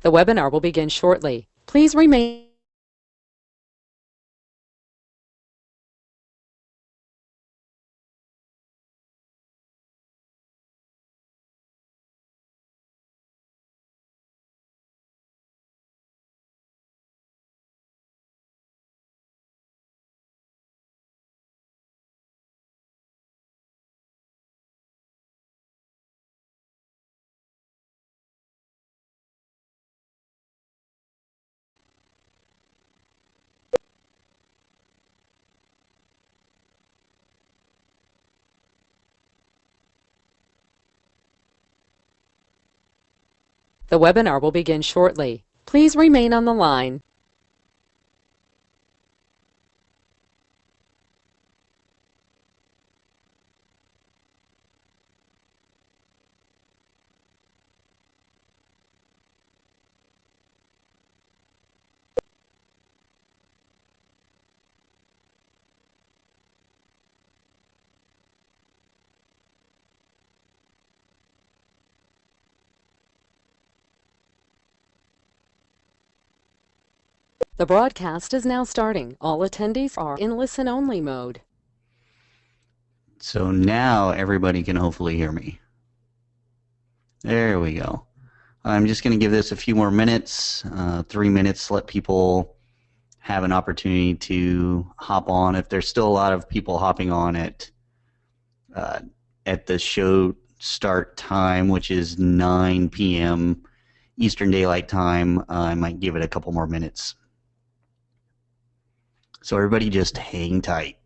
The webinar will begin shortly. Please remain. The webinar will begin shortly. Please remain on the line. The broadcast is now starting. All attendees are in listen-only mode. So now everybody can hopefully hear me. There we go. I'm just going to give this a few more minutes, 3 minutes, let people have an opportunity to hop on. If there's still a lot of people hopping on at the show start time, which is 9 p.m. Eastern Daylight Time, I might give it a couple more minutes. So everybody just hang tight.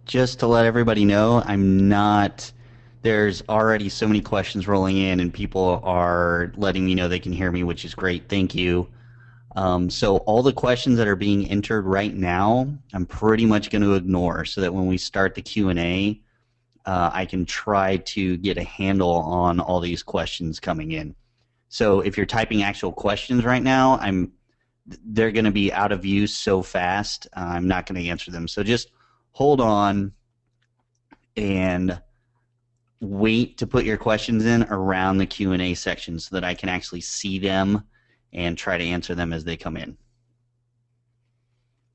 Just to let everybody know, there's already so many questions rolling in and people are letting me know they can hear me, which is great. Thank you. So all the questions that are being entered right now, I'm pretty much going to ignore so that when we start the Q&A, I can try to get a handle on all these questions coming in. So if you're typing actual questions right now, they're going to be out of use so fast, I'm not going to answer them. So just hold on and wait to put your questions in around the Q&A section so that I can actually see them and try to answer them as they come in.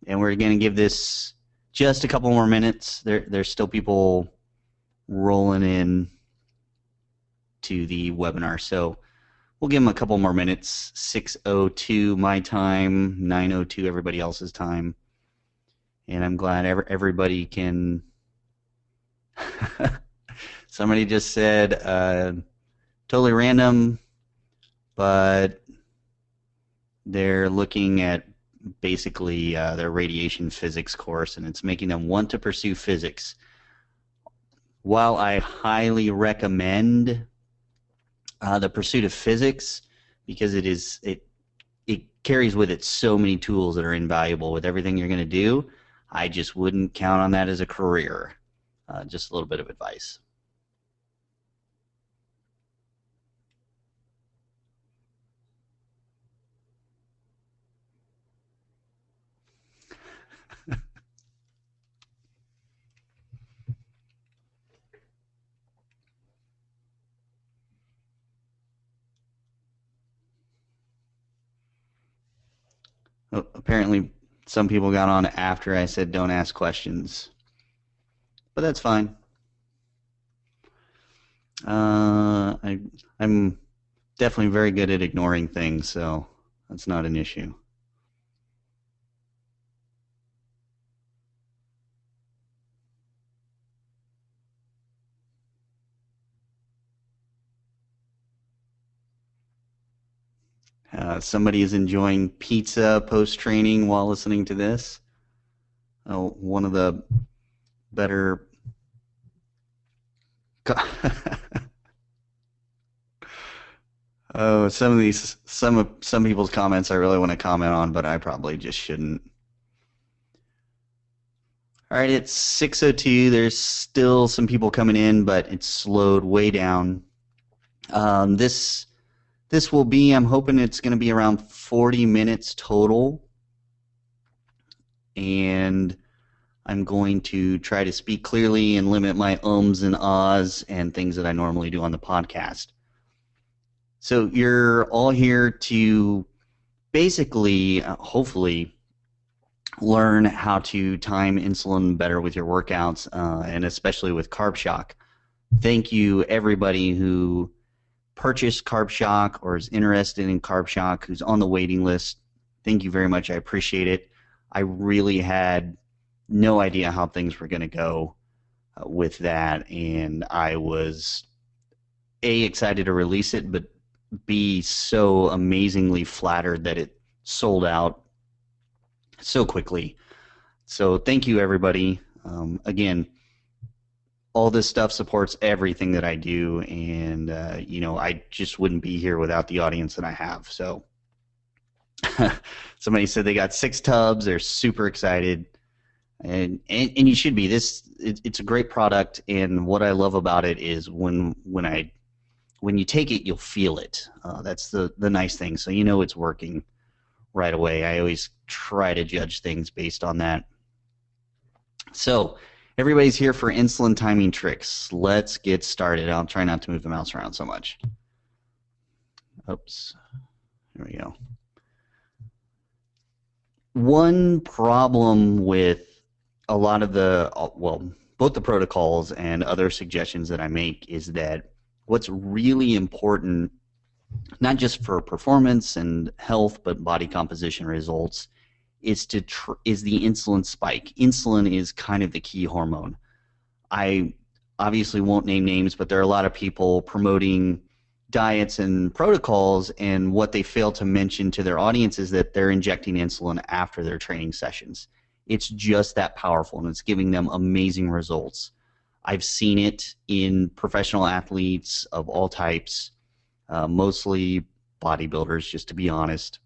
And we're going to give this just a couple more minutes. There's still people rolling in to the webinar, so we'll give them a couple more minutes. 6:02 my time, 9:02 everybody else's time. And I'm glad everybody can. Somebody just said totally random, but they're looking at basically their radiation physics course, and it's making them want to pursue physics. While I highly recommend the pursuit of physics, because it carries with it so many tools that are invaluable with everything you're going to do, I just wouldn't count on that as a career. Just a little bit of advice. Apparently, some people got on after I said don't ask questions, but that's fine. I'm definitely very good at ignoring things, so that's not an issue. Somebody is enjoying pizza post training while listening to this. One of the better. Oh, some people's comments I really want to comment on, but I probably just shouldn't. All right, it's 6:02. There's still some people coming in, but it's slowed way down. This will be, I'm hoping it's going to be around 40 minutes total, and I'm going to try to speak clearly and limit my ums and ahs and things that I normally do on the podcast. So you're all here to basically, hopefully, learn how to time insulin better with your workouts, and especially with Carb Shock. Thank you, everybody who purchased Carb Shock or is interested in Carb Shock, who's on the waiting list. Thank you very much. I appreciate it. I really had no idea how things were going to go with that, and I was A, excited to release it, but B, so amazingly flattered that it sold out so quickly. So thank you, everybody. Again, all this stuff supports everything that I do, and I just wouldn't be here without the audience that I have. So somebody said they got 6 tubs. They're super excited, and you should be. It's a great product, and what I love about it is when you take it, you'll feel it. That's the nice thing. So you know it's working right away. I always try to judge things based on that. So everybody's here for insulin timing tricks. Let's get started. I'll try not to move the mouse around so much. Oops. There we go. One problem with a lot of both the protocols and other suggestions that I make is that what's really important, not just for performance and health, but body composition results, is the insulin spike. Insulin is kind of the key hormone. I obviously won't name names, but there are a lot of people promoting diets and protocols, and what they fail to mention to their audience is that they're injecting insulin after their training sessions. It's just that powerful, and it's giving them amazing results. I've seen it in professional athletes of all types, mostly bodybuilders, just to be honest,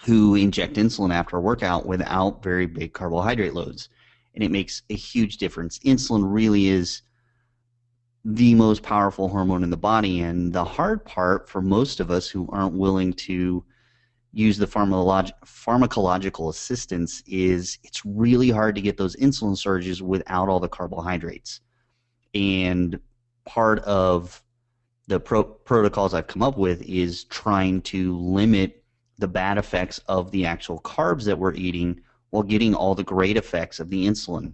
who inject insulin after a workout without very big carbohydrate loads. And it makes a huge difference. Insulin really is the most powerful hormone in the body. And the hard part for most of us who aren't willing to use the pharmacological assistance is it's really hard to get those insulin surges without all the carbohydrates. And part of the protocols I've come up with is trying to limit the bad effects of the actual carbs that we're eating while getting all the great effects of the insulin.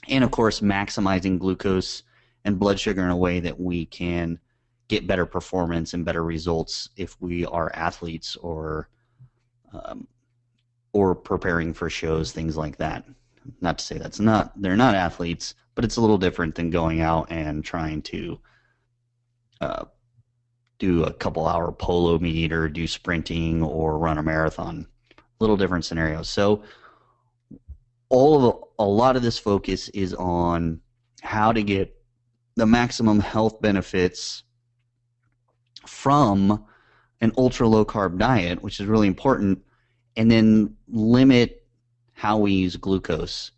And of course, maximizing glucose and blood sugar in a way that we can get better performance and better results if we are athletes or preparing for shows, things like that. Not to say they're not athletes, but it's a little different than going out and trying to do a couple hour polo meet or do sprinting or run a marathon. little different scenarios. So a lot of this focus is on how to get the maximum health benefits from an ultra low carb diet, which is really important, and then limit how we use glucose,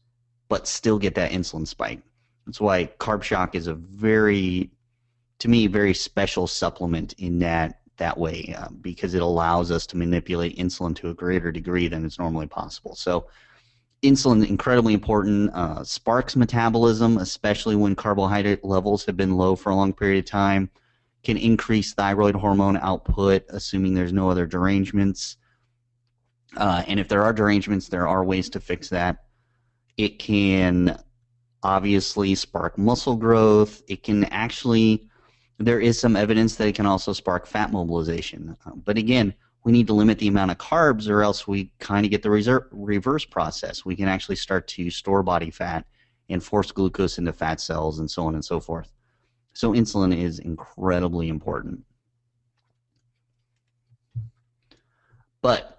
but still get that insulin spike. That's why Carb Shock is a very, to me, very special supplement in that way, because it allows us to manipulate insulin to a greater degree than is normally possible. So insulin incredibly important. Sparks metabolism, especially when carbohydrate levels have been low for a long period of time, can increase thyroid hormone output, assuming there's no other derangements. And if there are derangements, there are ways to fix that. It can obviously spark muscle growth. It can actually, there is some evidence that it can also spark fat mobilization. But again, we need to limit the amount of carbs, or else we kind of get the reverse process. We can actually start to store body fat and force glucose into fat cells and so on and so forth. So insulin is incredibly important. But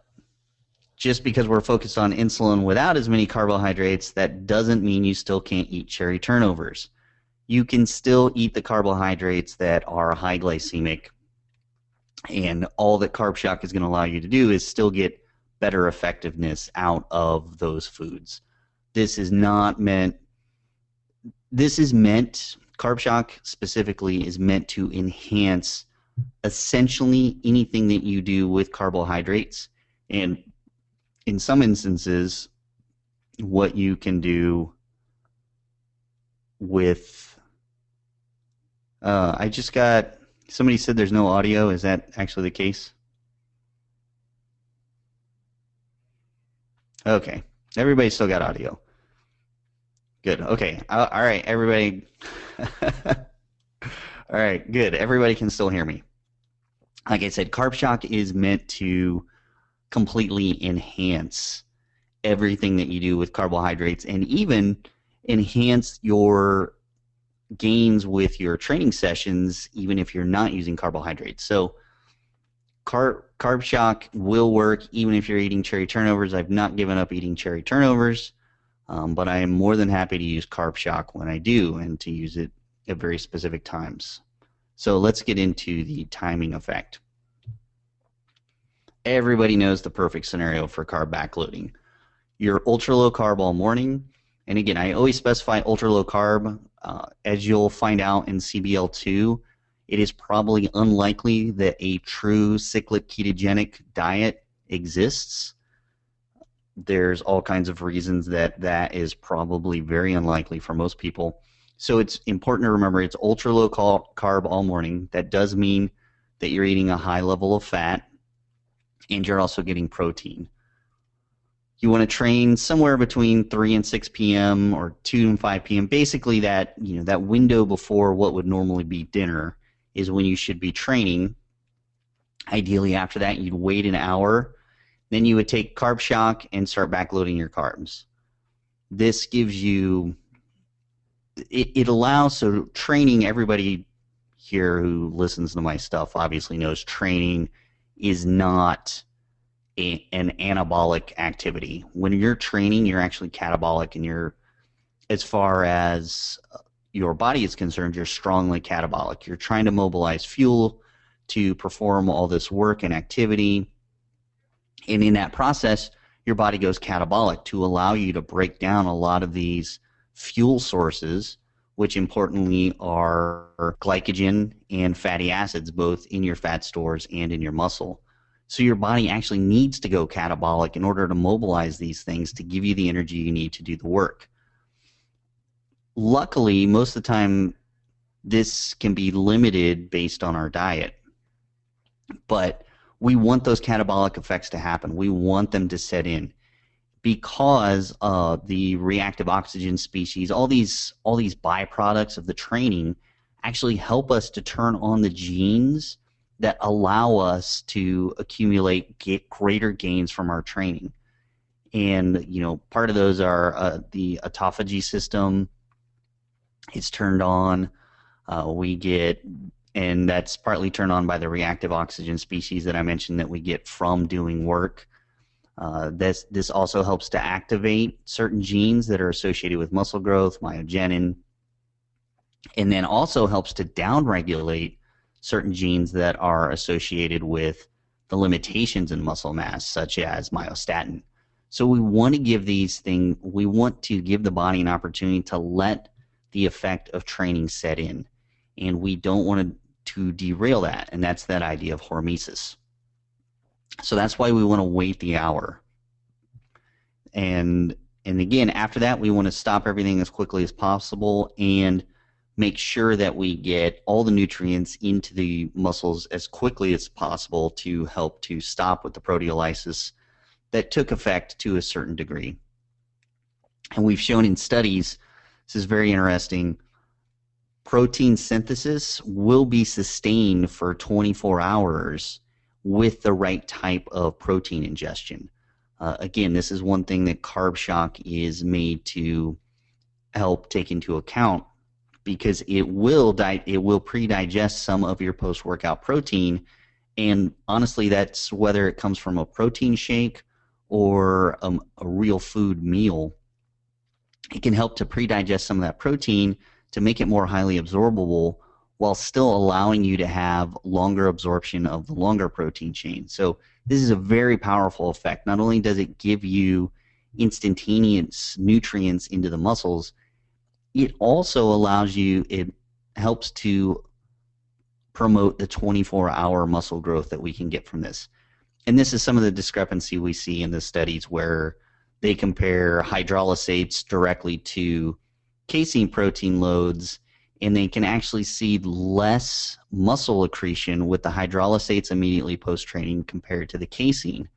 just because we're focused on insulin without as many carbohydrates, that doesn't mean you still can't eat cherry turnovers. You can still eat the carbohydrates that are high glycemic, and all that Carb Shock is going to allow you to do is still get better effectiveness out of those foods. This is meant, Carb Shock specifically is meant to enhance essentially anything that you do with carbohydrates. And in some instances, what you can do with, I just got, somebody said there's no audio. Is that actually the case? Okay. Everybody still got audio. Good. Okay. All right, everybody. All right, good. Everybody can still hear me. Like I said, Carb Shock is meant to completely enhance everything that you do with carbohydrates, and even enhance your gains with your training sessions, even if you're not using carbohydrates. So Carb Shock will work even if you're eating cherry turnovers. I've not given up eating cherry turnovers, but I am more than happy to use Carb Shock when I do, and to use it at very specific times. So let's get into the timing effect. Everybody knows the perfect scenario for carb backloading. You're ultra low carb all morning, and again, I always specify ultra low carb. As you'll find out in CBL2, it is probably unlikely that a true cyclic ketogenic diet exists. There's all kinds of reasons that is probably very unlikely for most people. So it's important to remember it's ultra low carb all morning. That does mean that you're eating a high level of fat, and you're also getting protein. You want to train somewhere between 3 and 6 p.m. or 2 and 5 p.m. Basically, that window before what would normally be dinner is when you should be training. Ideally, after that, you'd wait an hour. Then you would take Carb Shock and start backloading your carbs. This gives you, it allows, so training, everybody here who listens to my stuff obviously knows training is not an anabolic activity. When you're training, you're actually catabolic, and you're, as far as your body is concerned, you're strongly catabolic. You're trying to mobilize fuel to perform all this work and activity, and in that process, your body goes catabolic to allow you to break down a lot of these fuel sources, which importantly are glycogen and fatty acids, both in your fat stores and in your muscle. So your body actually needs to go catabolic in order to mobilize these things to give you the energy you need to do the work. Luckily, most of the time, this can be limited based on our diet. But we want those catabolic effects to happen. We want them to set in, because the reactive oxygen species, all these byproducts of the training actually help us to turn on the genes that allow us to get greater gains from our training. And part of those are the autophagy system. It's turned on. And that's partly turned on by the reactive oxygen species that I mentioned that we get from doing work. This also helps to activate certain genes that are associated with muscle growth, myogenin, and then also helps to downregulate certain genes that are associated with the limitations in muscle mass, such as myostatin. So we want to give we want to give the body an opportunity to let the effect of training set in. And we don't want to derail that. And that's that idea of hormesis. So that's why we want to wait the hour. And again, after that, we want to stop everything as quickly as possible and make sure that we get all the nutrients into the muscles as quickly as possible to help to stop with the proteolysis that took effect to a certain degree. And we've shown in studies, this is very interesting, protein synthesis will be sustained for 24 hours with the right type of protein ingestion. Again, this is one thing that Carb Shock is made to help take into account, because it will pre-digest some of your post-workout protein. And honestly, that's whether it comes from a protein shake or a real food meal. It can help to pre-digest some of that protein to make it more highly absorbable while still allowing you to have longer absorption of the longer protein chain. So this is a very powerful effect. Not only does it give you instantaneous nutrients into the muscles, it also allows you, it helps to promote the 24-hour muscle growth that we can get from this. And this is some of the discrepancy we see in the studies where they compare hydrolysates directly to casein protein loads, and they can actually see less muscle accretion with the hydrolysates immediately post-training compared to the casein.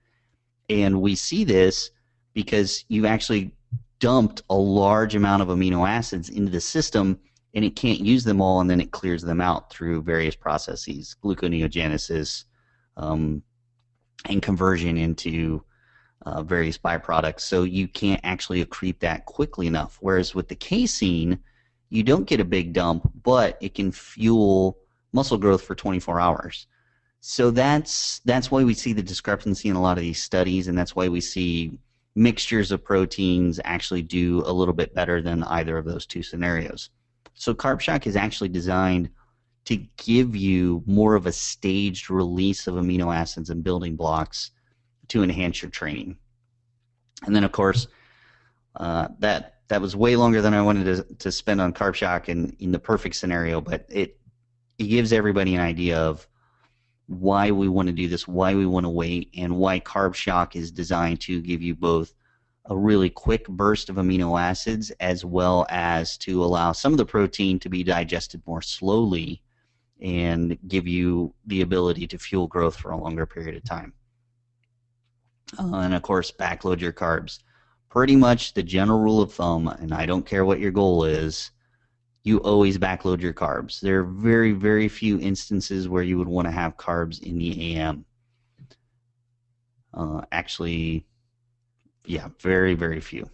And we see this because you've actually dumped a large amount of amino acids into the system, and it can't use them all, and then it clears them out through various processes, gluconeogenesis, and conversion into various byproducts. So you can't actually accrete that quickly enough. Whereas with the casein, you don't get a big dump, but it can fuel muscle growth for 24 hours. So that's why we see the discrepancy in a lot of these studies, and that's why we see mixtures of proteins actually do a little bit better than either of those two scenarios. So Carb Shock is actually designed to give you more of a staged release of amino acids and building blocks to enhance your training. And then, of course, that was way longer than I wanted to spend on Carb Shock in the perfect scenario, but it gives everybody an idea of why we want to do this, why we want to wait, and why Carb Shock is designed to give you both a really quick burst of amino acids as well as to allow some of the protein to be digested more slowly and give you the ability to fuel growth for a longer period of time. And of course, backload your carbs. Pretty much the general rule of thumb, and I don't care what your goal is, you always backload your carbs. There are very, very few instances where you would want to have carbs in the AM. Actually, yeah, very, very few.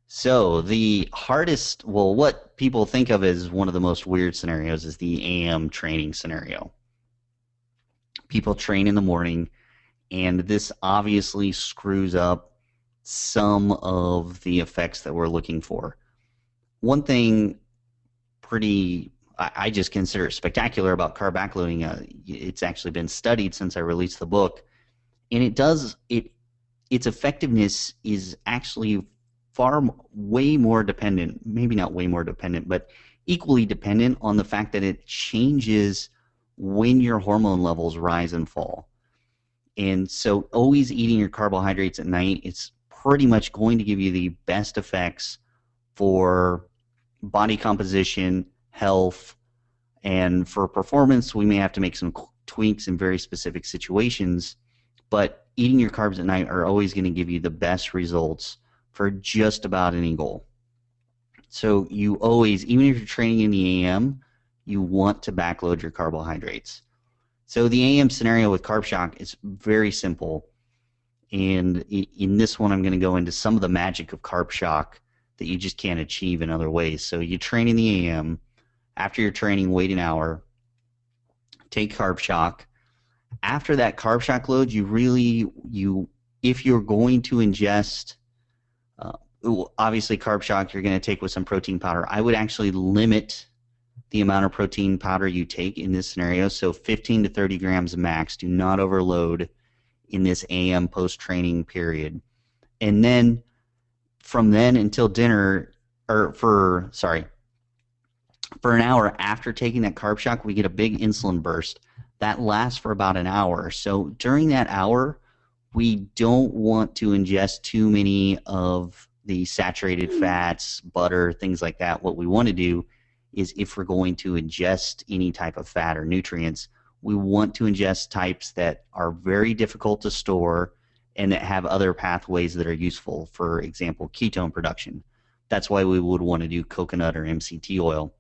So the hardest, well, what people think of as one of the most weird scenarios is the AM training scenario. People train in the morning, and this obviously screws up some of the effects that we're looking for. One thing I just consider spectacular about carb backloading, it's actually been studied since I released the book, and its effectiveness is actually way more dependent, maybe not way more dependent, but equally dependent on the fact that it changes when your hormone levels rise and fall. And so always eating your carbohydrates at night, it's pretty much going to give you the best effects for body composition, health, and for performance. We may have to make some tweaks in very specific situations, but eating your carbs at night are always going to give you the best results for just about any goal. So you always, even if you're training in the AM, you want to backload your carbohydrates. So the AM scenario with Carb Shock is very simple, and in this one I'm going to go into some of the magic of Carb Shock that you just can't achieve in other ways. So you train in the AM. After your training, wait an hour, take Carb Shock. After that carb shock load, if you're going to ingest, uh, obviously carb shock, you're going to take with some protein powder. I would actually limit the amount of protein powder you take in this scenario. So 15 to 30 grams max. Do not overload in this AM post-training period. And then from then until dinner, or for an hour after taking that carb shock, we get a big insulin burst. That lasts for about an hour. So during that hour, we don't want to ingest too many of the saturated fats, butter, things like that. What we want to do is, if we're going to ingest any type of fat or nutrients, we want to ingest types that are very difficult to store and that have other pathways that are useful. For example, ketone production. That's why we would want to do coconut or MCT oil.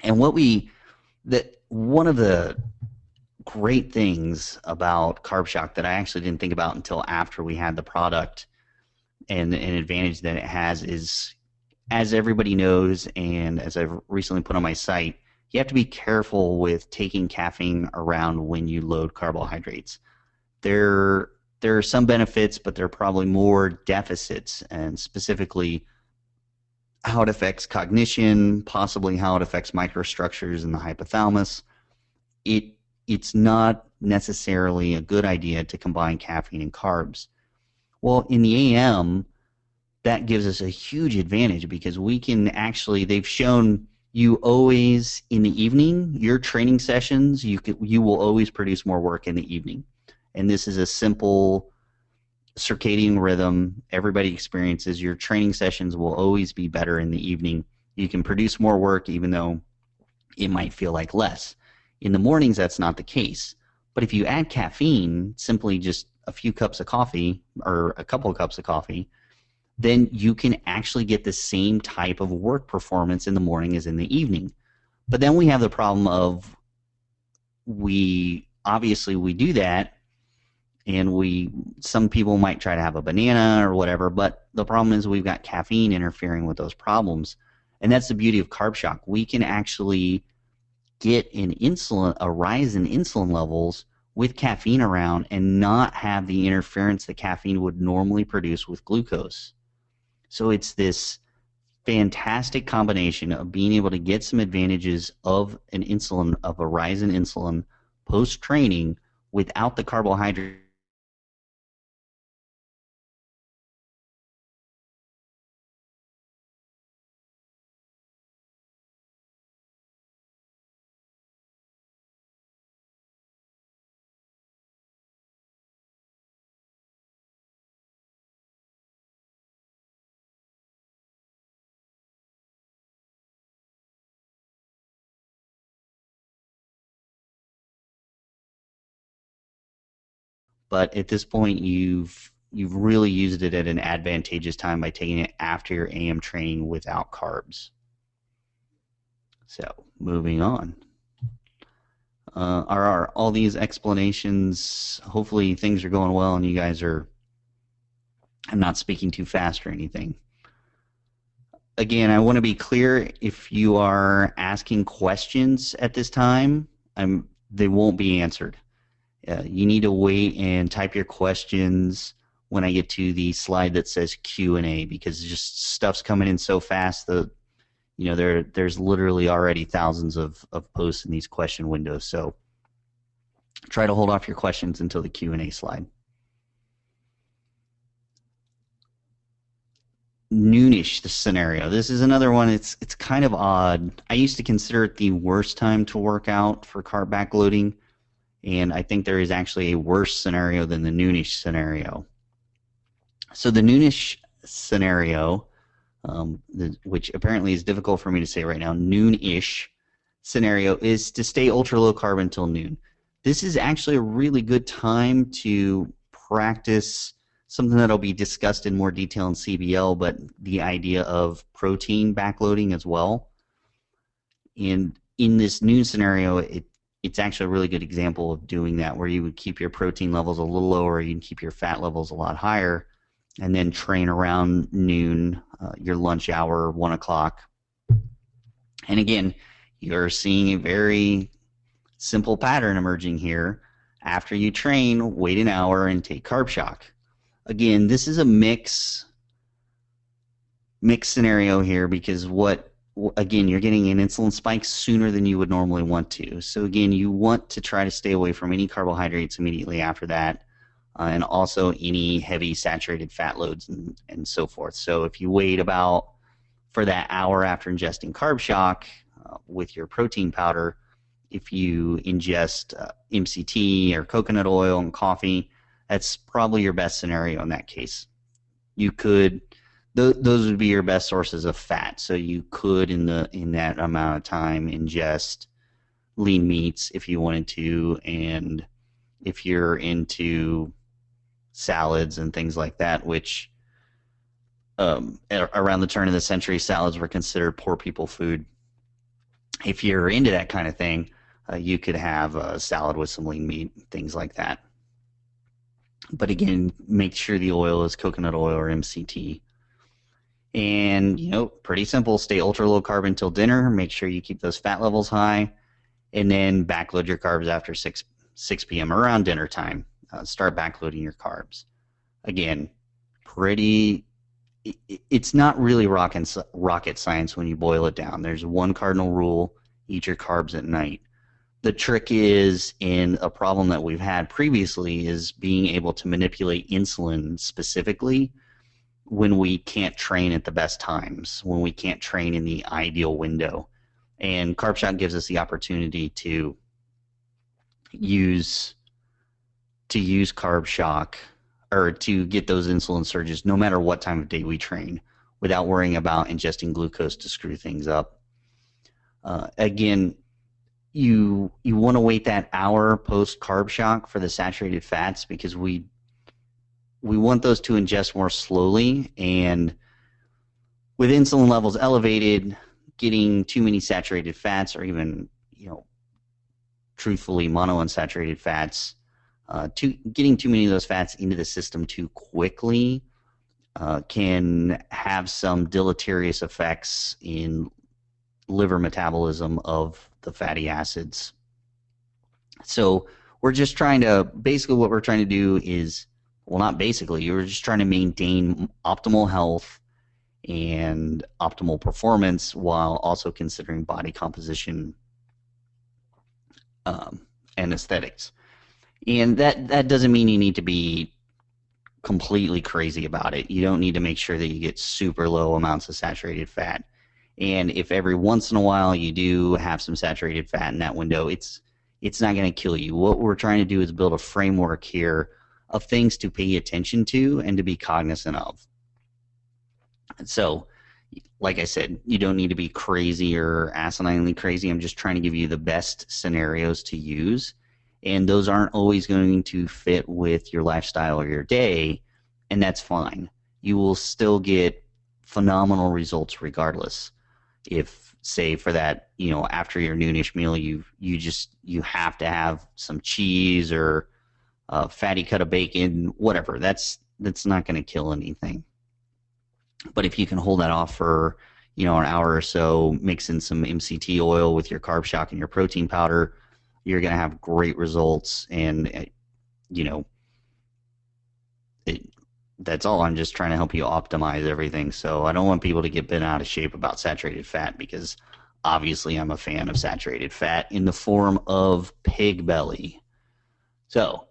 And one of the great things about carb shock that I actually didn't think about until after we had the product, and an advantage that it has is, as everybody knows, and as I've recently put on my site, you have to be careful with taking caffeine around when you load carbohydrates. There are some benefits, but there are probably more deficits, and specifically how it affects cognition, possibly how it affects microstructures in the hypothalamus. It's not necessarily a good idea to combine caffeine and carbs. Well, in the AM, that gives us a huge advantage, because we can actually, they've shown you always in the evening, your training sessions, you will always produce more work in the evening. And this is a simple circadian rhythm everybody experiences. Your training sessions will always be better in the evening. You can produce more work even though it might feel like less. In the mornings, that's not the case. But if you add caffeine, simply just a few cups of coffee or a couple of cups of coffee, then you can actually get the same type of work performance in the morning as in the evening. But then we have the problem of, we do that, and some people might try to have a banana or whatever, but the problem is we've got caffeine interfering with those problems. And that's the beauty of carb shock. We can actually get a rise in insulin levels with caffeine around and not have the interference that caffeine would normally produce with glucose. So it's this fantastic combination of being able to get some advantages of a rise in insulin post-training without the carbohydrate. But at this point, you've really used it at an advantageous time by taking it after your AM training without carbs. So moving on. Are all these explanations, hopefully things are going well and you guys are, I'm not speaking too fast or anything. Again, I want to be clear, if you are asking questions at this time, they won't be answered. You need to wait and type your questions when I get to the slide that says Q&A, because just stuff's coming in so fast that there's literally already thousands of posts in these question windows. So try to hold off your questions until the Q&A slide. Noonish scenario. This is another one. It's kind of odd. I used to consider it the worst time to work out for carb backloading, and I think there is actually a worse scenario than the noonish scenario. So the noonish scenario, which apparently is difficult for me to say right now, noonish scenario, is to stay ultra low carb until noon. This is actually a really good time to practice something that'll be discussed in more detail in CBL, but the idea of protein backloading as well. And in this noon scenario, it's actually a really good example of doing that, where you would keep your protein levels a little lower, you can keep your fat levels a lot higher, and then train around noon, your lunch hour, 1 o'clock. And again, you're seeing a very simple pattern emerging here. After you train, wait an hour and take carb shock. Again, this is a mixed scenario here because again, you're getting an insulin spike sooner than you would normally want to. So again, you want to try to stay away from any carbohydrates immediately after that, and also any heavy saturated fat loads and so forth. So if you wait about for that hour after ingesting carb shock with your protein powder, if you ingest MCT or coconut oil and coffee, that's probably your best scenario in that case. You could those would be your best sources of fat. So you could in that amount of time ingest lean meats if you wanted to, and if you're into salads and things like that, which around the turn of the century, salads were considered poor people food. If you're into that kind of thing, you could have a salad with some lean meat, things like that. But again, make sure the oil is coconut oil or MCT. And, pretty simple. Stay ultra low carb until dinner. Make sure you keep those fat levels high. And then backload your carbs after 6 p.m. around dinner time. Start backloading your carbs. Again, it's not really rocket science when you boil it down. There's one cardinal rule: eat your carbs at night. The trick is, in a problem that we've had previously, is being able to manipulate insulin specifically when we can't train at the best times, when we can't train in the ideal window. And Carb Shock gives us the opportunity to use Carb Shock, or to get those insulin surges no matter what time of day we train, without worrying about ingesting glucose to screw things up. Again, you want to wait that hour post Carb Shock for the saturated fats, because we want those to ingest more slowly, and with insulin levels elevated, getting too many saturated fats, or even, truthfully, monounsaturated fats, getting too many of those fats into the system too quickly can have some deleterious effects in liver metabolism of the fatty acids. So we're just basically what we're trying to do is, well, not basically, you're just trying to maintain optimal health and optimal performance while also considering body composition and aesthetics. And that doesn't mean you need to be completely crazy about it. You don't need to make sure that you get super low amounts of saturated fat. And if every once in a while you do have some saturated fat in that window, it's not going to kill you. What we're trying to do is build a framework here of things to pay attention to and to be cognizant of. So, like I said, you don't need to be crazy or asininely crazy. I'm just trying to give you the best scenarios to use. And those aren't always going to fit with your lifestyle or your day, and that's fine. You will still get phenomenal results regardless. If, say, for that, after your noonish meal, you have to have some cheese or a fatty cut of bacon, whatever. That's not going to kill anything. But if you can hold that off for, an hour or so, mix in some MCT oil with your Carb Shock and your protein powder, you're going to have great results. And, that's all. I'm just trying to help you optimize everything. So I don't want people to get bent out of shape about saturated fat, because obviously I'm a fan of saturated fat in the form of pig belly. So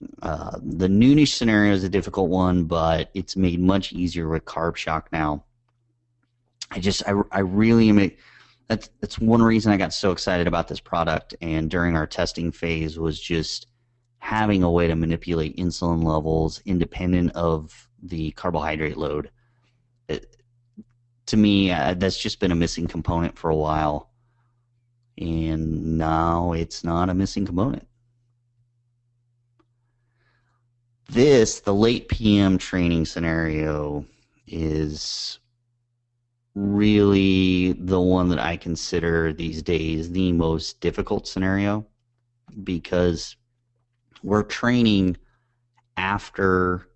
the noonish scenario is a difficult one, but it's made much easier with Carb Shock now. I really am. That's one reason I got so excited about this product, and during our testing phase was just having a way to manipulate insulin levels independent of the carbohydrate load. To me, that's just been a missing component for a while, and now it's not a missing component. The late PM training scenario is really the one that I consider these days the most difficult scenario, because we're training after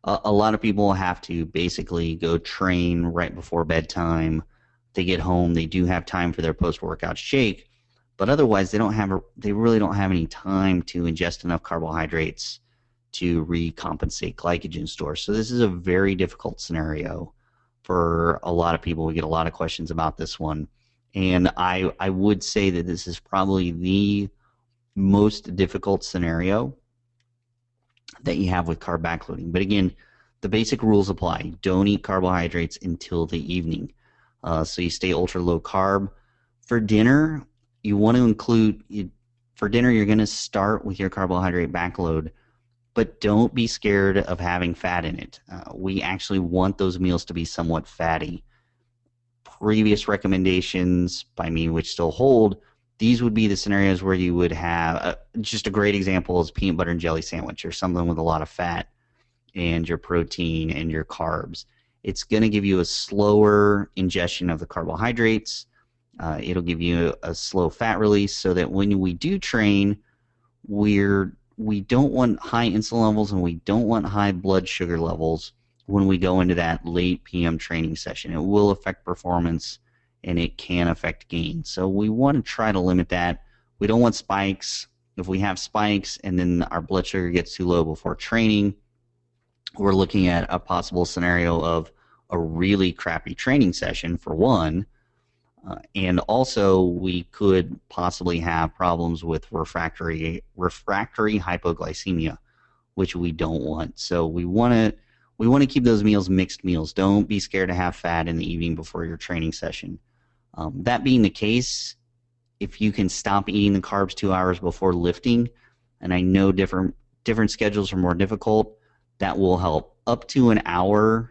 a lot of people have to basically go train right before bedtime. They get home, they do have time for their post-workout shake, But otherwise, they really don't have any time to ingest enough carbohydrates to recompensate glycogen stores. So this is a very difficult scenario for a lot of people. We get a lot of questions about this one. And I would say that this is probably the most difficult scenario that you have with carb backloading. But again, the basic rules apply. Don't eat carbohydrates until the evening. So you stay ultra low carb. For dinner, you want to for dinner, you're going to start with your carbohydrate backload, but don't be scared of having fat in it. We actually want those meals to be somewhat fatty. Previous recommendations by me, which still hold, these would be the scenarios where you would have just a great example is peanut butter and jelly sandwich or something with a lot of fat and your protein and your carbs. It's going to give you a slower ingestion of the carbohydrates. It'll give you a slow fat release so that when we do train, we don't want high insulin levels and we don't want high blood sugar levels when we go into that late PM training session. It will affect performance and it can affect gain. So we want to try to limit that. We don't want spikes. If we have spikes and then our blood sugar gets too low before training, we're looking at a possible scenario of a really crappy training session for one. And also, we could possibly have problems with refractory hypoglycemia, which we don't want. So we want to keep those meals mixed meals. Don't be scared to have fat in the evening before your training session. That being the case, if you can stop eating the carbs 2 hours before lifting, and I know different schedules are more difficult, that will help. Up to an hour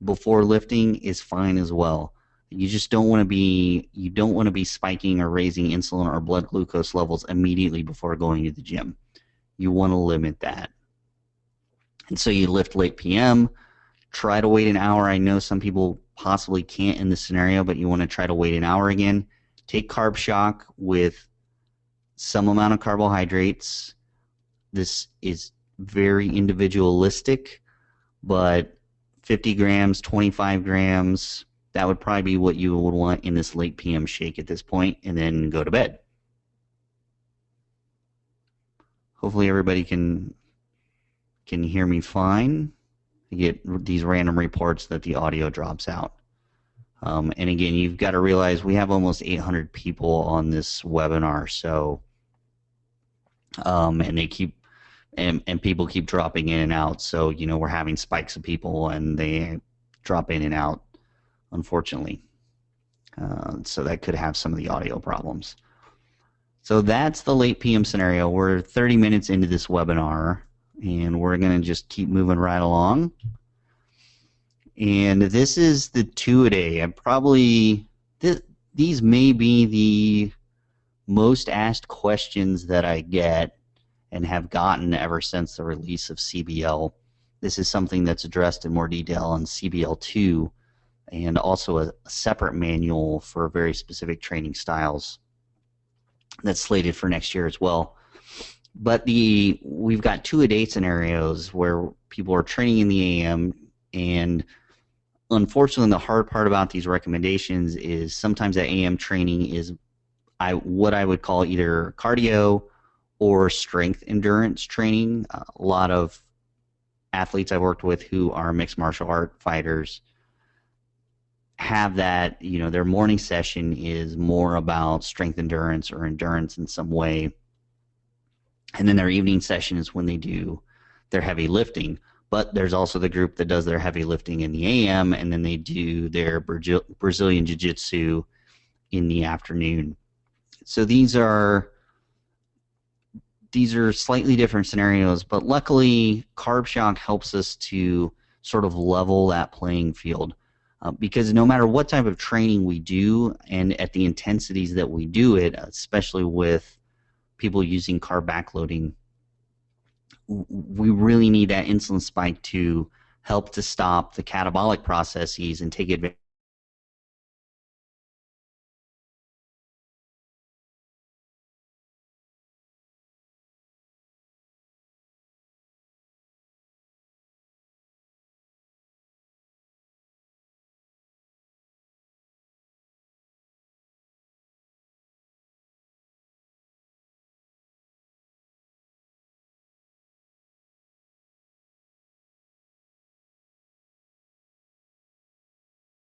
before lifting is fine as well. You just don't want to be spiking or raising insulin or blood glucose levels immediately before going to the gym. You want to limit that. And so you lift late PM, try to wait an hour. I know some people possibly can't in this scenario, but you want to try to wait an hour again. Take carb shock with some amount of carbohydrates. This is very individualistic, but 50 grams, 25 grams, that would probably be what you would want in this late PM shake at this point, and then go to bed. Hopefully everybody can hear me fine. I get these random reports that the audio drops out. And again, you've got to realize we have almost 800 people on this webinar, so and they keep and people keep dropping in and out. So we're having spikes of people, and they drop in and out, unfortunately. So that could have some of the audio problems. So that's the late PM scenario. We're 30 minutes into this webinar, and we're going to just keep moving right along. And this is the 2-a-day. These may be the most asked questions that I get and have gotten ever since the release of CBL. This is something that's addressed in more detail on CBL2, and also a separate manual for very specific training styles that's slated for next year as well. But we've got 2-a-day scenarios where people are training in the AM, and unfortunately the hard part about these recommendations is sometimes that AM training is what I would call either cardio or strength endurance training. A lot of athletes I've worked with who are mixed martial art fighters have that, their morning session is more about strength endurance or endurance in some way. And then their evening session is when they do their heavy lifting. But there's also the group that does their heavy lifting in the AM, and then they do their Brazilian Jiu-Jitsu in the afternoon. So these are slightly different scenarios, but luckily Carb Shock helps us to sort of level that playing field. Because no matter what type of training we do and at the intensities that we do it, especially with people using carb backloading, we really need that insulin spike to help to stop the catabolic processes and take advantage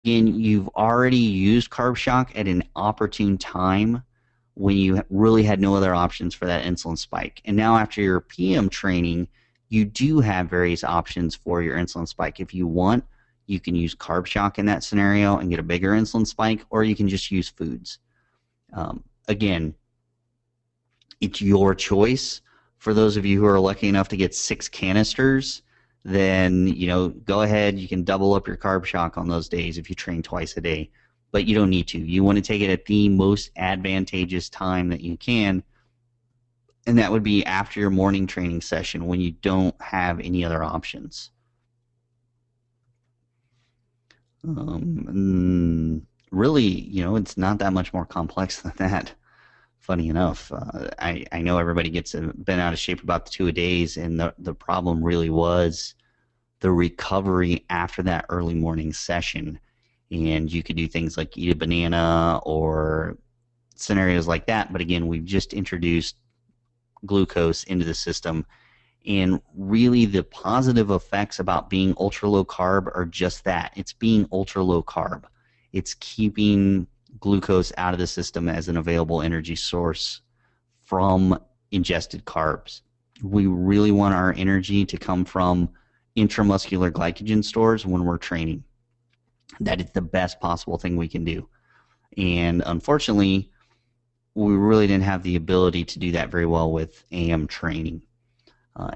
Again, you've already used Carb Shock at an opportune time when you really had no other options for that insulin spike. And now after your PM training, you do have various options for your insulin spike. If you want, you can use Carb Shock in that scenario and get a bigger insulin spike, or you can just use foods. Again, it's your choice. For those of you who are lucky enough to get 6 canisters, then go ahead. You can double up your Carb Shock on those days if you train twice a day, but you don't need to. You want to take it at the most advantageous time that you can, and that would be after your morning training session when you don't have any other options. Really, it's not that much more complex than that. Funny enough, I know everybody gets bent out of shape about the 2-a-days, and the problem really was the recovery after that early morning session. And you could do things like eat a banana or scenarios like that. But again, we've just introduced glucose into the system. And really, the positive effects about being ultra low carb are just that. It's being ultra low carb. It's keeping glucose out of the system as an available energy source from ingested carbs. We really want our energy to come from intramuscular glycogen stores when we're training. That is the best possible thing we can do. And unfortunately, we really didn't have the ability to do that very well with AM training.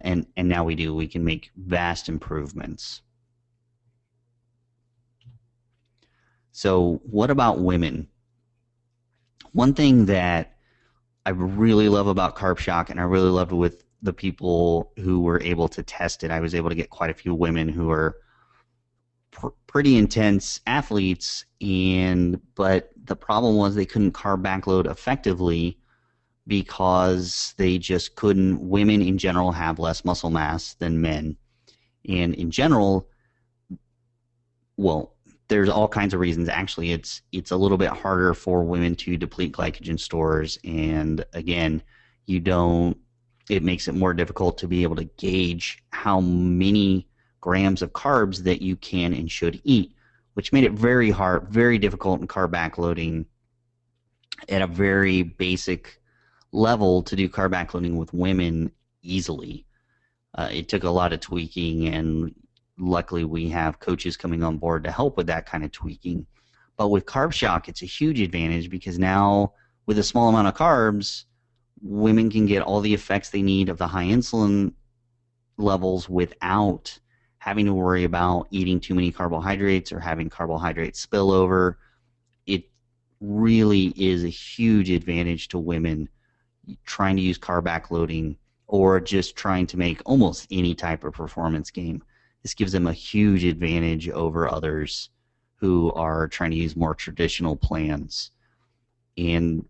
And now we do. We can make vast improvements. So what about women? One thing that I really love about Carb Shock, and I really loved with the people who were able to test it, I was able to get quite a few women who are pretty intense athletes, but the problem was they couldn't carb backload effectively because they just couldn't. Women in general have less muscle mass than men, and in general, well, there's all kinds of reasons. Actually, it's a little bit harder for women to deplete glycogen stores, and again, it makes it more difficult to be able to gauge how many grams of carbs that you can and should eat, which made it very hard, very difficult in carb backloading at a very basic level to do carb backloading with women easily. It took a lot of tweaking, and luckily we have coaches coming on board to help with that kind of tweaking. But with Carb Shock, it's a huge advantage because now with a small amount of carbs, women can get all the effects they need of the high insulin levels without having to worry about eating too many carbohydrates or having carbohydrate spillover. It really is a huge advantage to women trying to use carb backloading or just trying to make almost any type of performance game. This gives them a huge advantage over others who are trying to use more traditional plans. And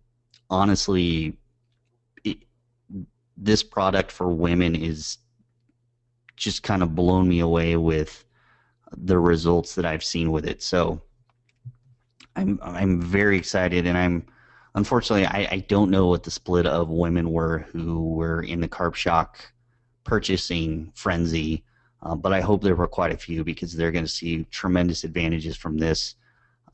honestly, this product for women is just kind of blown me away with the results that I've seen with it. So I'm very excited, and unfortunately I don't know what the split of women were who were in the Carb Shock purchasing frenzy, but I hope there were quite a few because they're going to see tremendous advantages from this.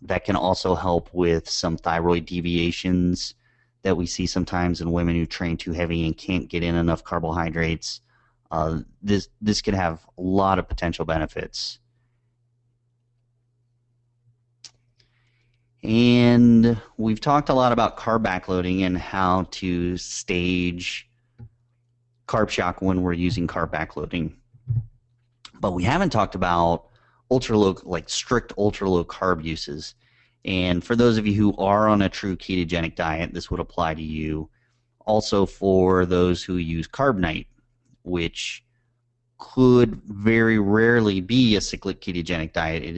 That can also help with some thyroid deviations that we see sometimes in women who train too heavy and can't get in enough carbohydrates. This could have a lot of potential benefits. And we've talked a lot about carb backloading and how to stage Carb Shock when we're using carb backloading. But we haven't talked about ultra low, like strict ultra low carb uses. And for those of you who are on a true ketogenic diet, this would apply to you. Also for those who use Carb Night, which could very rarely be a cyclic ketogenic diet. It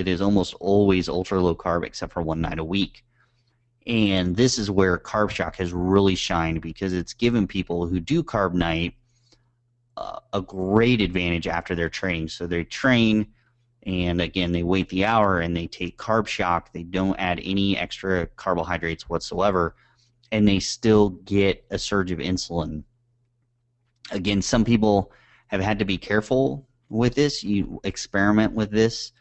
is almost always ultra low carb except for one night a week. And this is where Carb Shock has really shined because it's given people who do Carb Night a great advantage after their training. So they train, and again, they wait the hour and they take Carb Shock. They don't add any extra carbohydrates whatsoever, and they still get a surge of insulin. Again, some people have had to be careful with this. You experiment with this,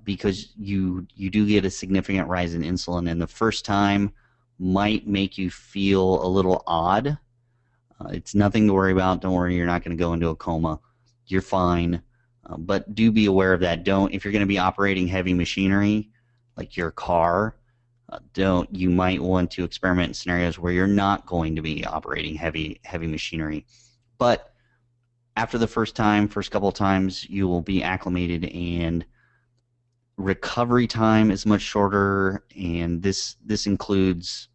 because you do get a significant rise in insulin, and the first time might make you feel a little odd. It's nothing to worry about. Don't worry, you're not going to go into a coma. You're fine. But do be aware of that. Don't, if you're going to be operating heavy machinery, like your car, don't, you might want to experiment in scenarios where you're not going to be operating heavy machinery. But after the first couple of times, you will be acclimated, and recovery time is much shorter, and this includes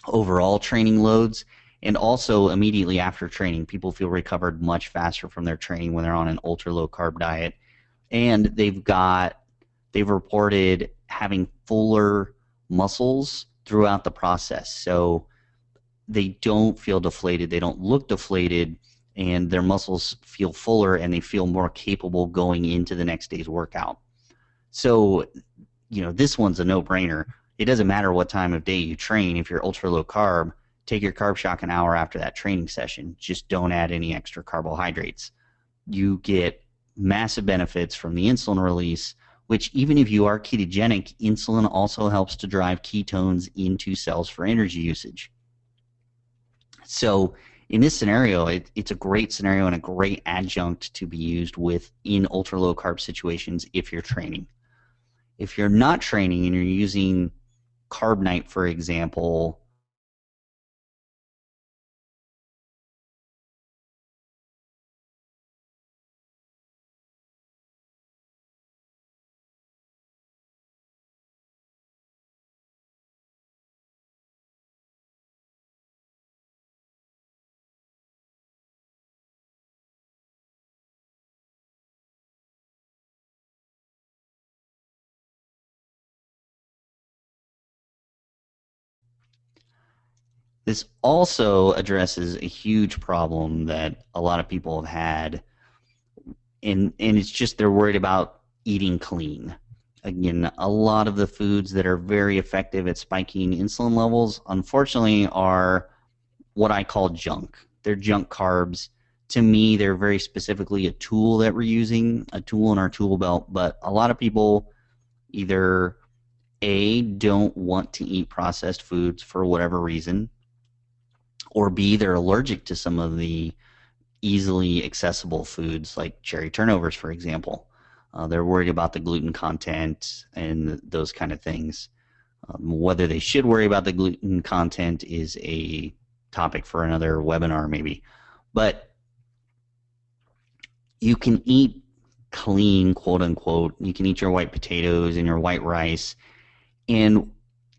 overall training loads. And also, immediately after training, people feel recovered much faster from their training when they're on an ultra low carb diet. And they've reported having fuller muscles throughout the process. So they don't feel deflated, they don't look deflated, and their muscles feel fuller, and they feel more capable going into the next day's workout. So, this one's a no-brainer. It doesn't matter what time of day you train. If you're ultra low carb, take your carb shock an hour after that training session. Just don't add any extra carbohydrates. You get massive benefits from the insulin release, which, even if you are ketogenic, insulin also helps to drive ketones into cells for energy usage. So in this scenario, it's a great scenario and a great adjunct to be used in ultra low carb situations if you're training. If you're not training and you're using Carb Night, for example, this also addresses a huge problem that a lot of people have had, and it's just they're worried about eating clean. Again, a lot of the foods that are very effective at spiking insulin levels, unfortunately, are what I call junk. They're junk carbs. To me, they're very specifically a tool that we're using, a tool in our tool belt, but a lot of people either A, don't want to eat processed foods for whatever reason, or B, they're allergic to some of the easily accessible foods like cherry turnovers, for example. They're worried about the gluten content and those kind of things. Whether they should worry about the gluten content is a topic for another webinar maybe. But you can eat clean, quote unquote. You can eat your white potatoes and your white rice, and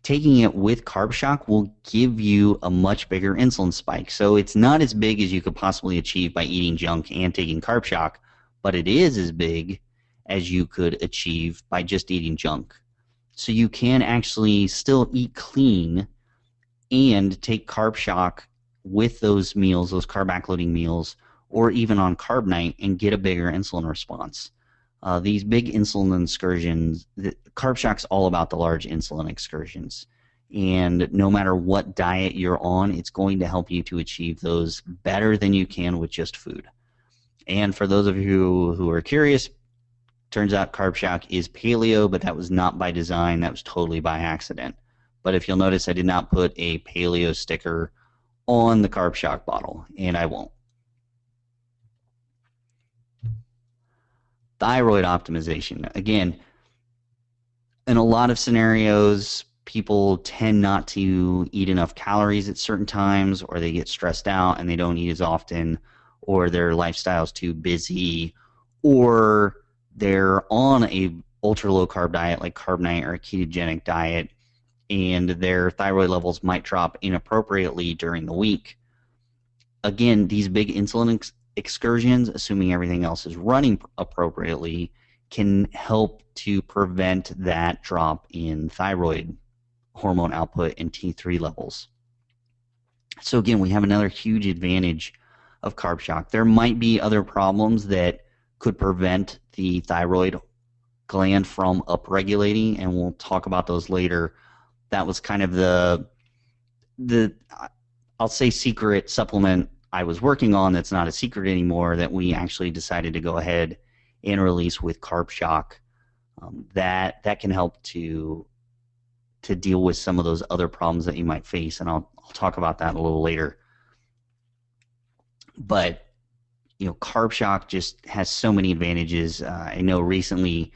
taking it with carb shock will give you a much bigger insulin spike. So it's not as big as you could possibly achieve by eating junk and taking carb shock, but it is as big as you could achieve by just eating junk. So you can actually still eat clean and take carb shock with those meals, those carb backloading meals, or even on Carb Night, and get a bigger insulin response. These big insulin excursions, carb shock's all about the large insulin excursions. And no matter what diet you're on, it's going to help you to achieve those better than you can with just food. And for those of you who are curious, turns out carb shock is paleo, but that was not by design. That was totally by accident. But if you'll notice, I did not put a paleo sticker on the carb shock bottle, and I won't. Thyroid optimization. Again, in a lot of scenarios, people tend not to eat enough calories at certain times, or they get stressed out and they don't eat as often, or their lifestyle's too busy, or they're on a ultra low carb diet like Carb Night or a ketogenic diet, and their thyroid levels might drop inappropriately during the week. Again, these big insulin excursions, assuming everything else is running appropriately, can help to prevent that drop in thyroid hormone output and T3 levels. So again, we have another huge advantage of carb shock. There might be other problems that could prevent the thyroid gland from upregulating, and we'll talk about those later. That was kind of the I'll say secret supplement I was working on that's not a secret anymore, that we actually decided to go ahead and release with carb shock. That can help to deal with some of those other problems that you might face, and I'll talk about that a little later. But Carb Shock just has so many advantages. I know recently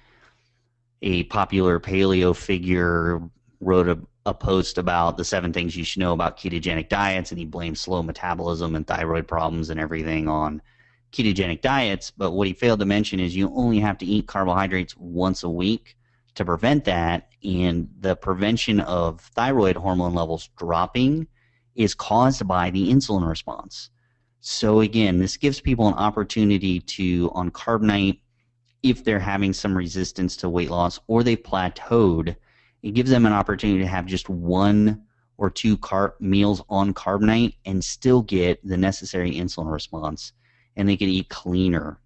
a popular paleo figure wrote a post about the 7 things you should know about ketogenic diets, and he blamed slow metabolism and thyroid problems and everything on ketogenic diets. But what he failed to mention is you only have to eat carbohydrates once a week to prevent that, and the prevention of thyroid hormone levels dropping is caused by the insulin response. So again, this gives people an opportunity to, on carb night, if they're having some resistance to weight loss or they've plateaued, it gives them an opportunity to have just 1 or 2 meals on carb night and still get the necessary insulin response, and they can eat cleaner.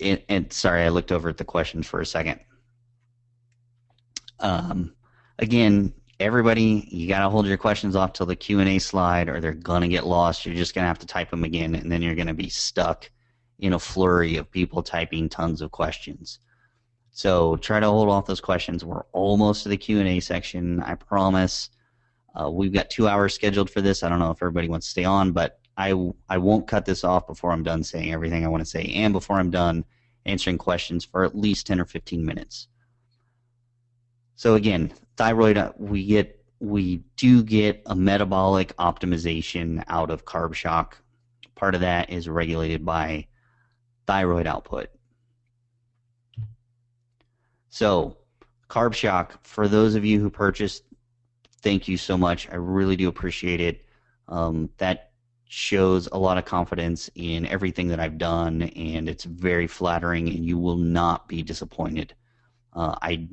And sorry, I looked over at the questions for a second. Again, everybody, you got to hold your questions off till the Q&A slide, or they're going to get lost. You're just going to have to type them again, and then you're going to be stuck in a flurry of people typing tons of questions. So try to hold off those questions. We're almost to the Q&A section, I promise. We've got 2 hours scheduled for this. I don't know if everybody wants to stay on, but I won't cut this off before I'm done saying everything I want to say, and before I'm done answering questions for at least 10 or 15 minutes. So again, thyroid, we do get a metabolic optimization out of Carb Shock. Part of that is regulated by thyroid output. So Carb Shock, for those of you who purchased, thank you so much. I really do appreciate it. That shows a lot of confidence in everything that I've done, and it's very flattering, and you will not be disappointed. I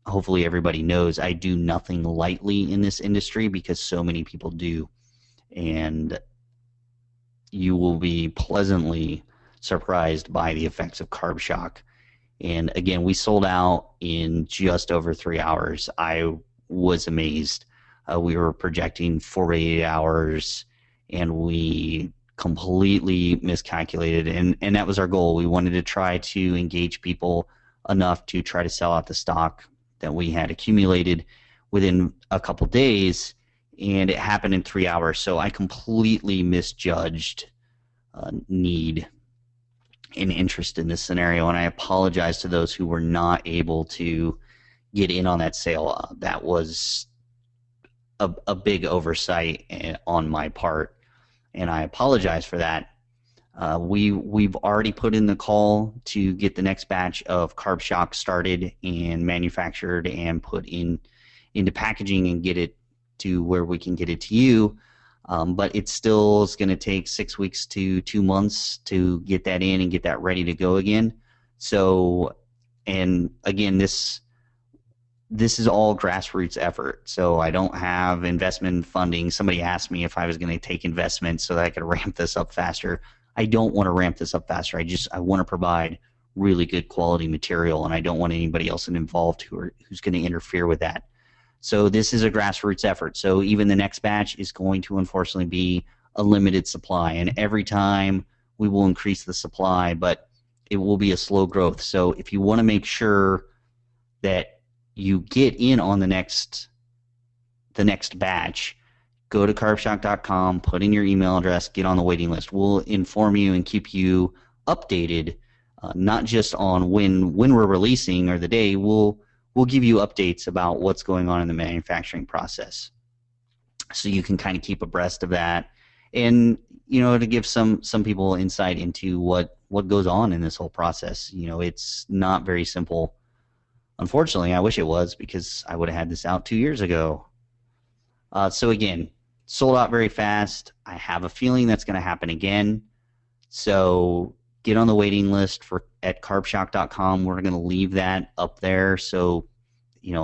hopefully everybody knows I do nothing lightly in this industry because so many people do, and you will be pleasantly surprised by the effects of Carb Shock. And again, we sold out in just over 3 hours. I was amazed. We were projecting 48 hours, and we completely miscalculated. And that was our goal. We wanted to try to engage people enough to try to sell out the stock that we had accumulated within a couple days, and it happened in 3 hours. So I completely misjudged need and interest in this scenario, and I apologize to those who were not able to get in on that sale. That was a big oversight on my part, and I apologize for that. We've already put in the call to get the next batch of Carb Shock started and manufactured and put into packaging and get it to where we can get it to you. But it still is going to take 6 weeks to 2 months to get that in and get that ready to go again. So, and again, this is all grassroots effort. So I don't have investment funding. Somebody asked me if I was going to take investment so that I could ramp this up faster. I don't want to ramp this up faster. I want to provide really good quality material, and I don't want anybody else involved who's going to interfere with that. So this is a grassroots effort. So even the next batch is going to unfortunately be a limited supply, and every time we will increase the supply, but it will be a slow growth. So if you want to make sure that you get in on the next batch, go to carbshock.com, put in your email address, get on the waiting list. We'll inform you and keep you updated, not just on when we're releasing or the day. We'll give you updates about what's going on in the manufacturing process, so you can kind of keep abreast of that, and to give some people insight into what goes on in this whole process. It's not very simple. Unfortunately, I wish it was, because I would have had this out 2 years ago. So again, sold out very fast. I have a feeling that's going to happen again. So get on the waiting list at carbshock.com. We're going to leave that up there, so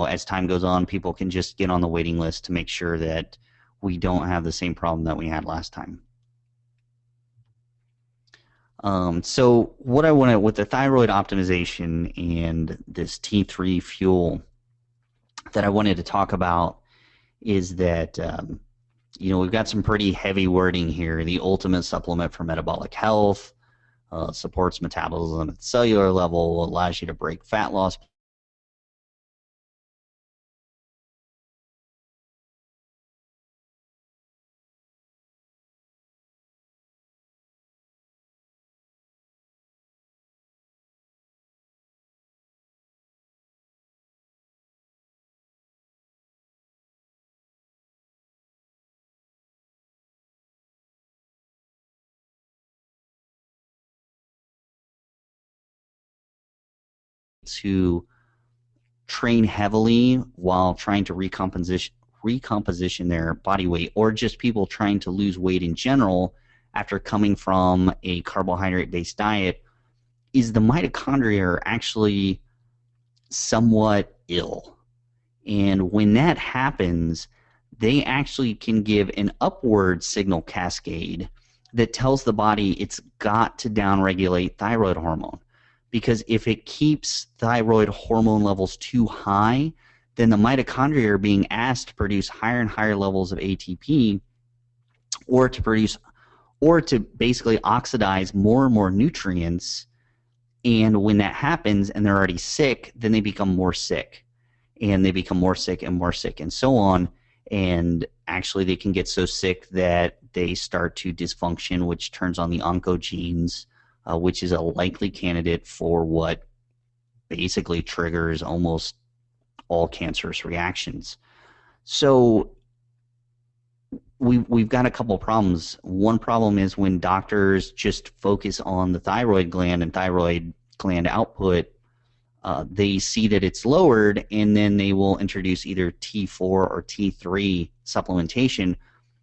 as time goes on, people can just get on the waiting list to make sure that we don't have the same problem that we had last time. So what I wanted with the thyroid optimization and this T3 fuel that I wanted to talk about is that we've got some pretty heavy wording here. The ultimate supplement for metabolic health, supports metabolism at the cellular level, allows you to break fat loss to train heavily while trying to recomposition their body weight, or just people trying to lose weight in general after coming from a carbohydrate-based diet, is the mitochondria are actually somewhat ill. And when that happens, they actually can give an upward signal cascade that tells the body it's got to downregulate thyroid hormone. Because if it keeps thyroid hormone levels too high, then the mitochondria are being asked to produce higher and higher levels of ATP, or to basically oxidize more and more nutrients. And when that happens and they're already sick, then they become more sick, and they become more sick and more sick and so on. And actually they can get so sick that they start to dysfunction, which turns on the oncogenes, which is a likely candidate for what basically triggers almost all cancerous reactions. So we've got a couple problems. One problem is when doctors just focus on the thyroid gland and thyroid gland output, they see that it's lowered, and then they will introduce either T4 or T3 supplementation,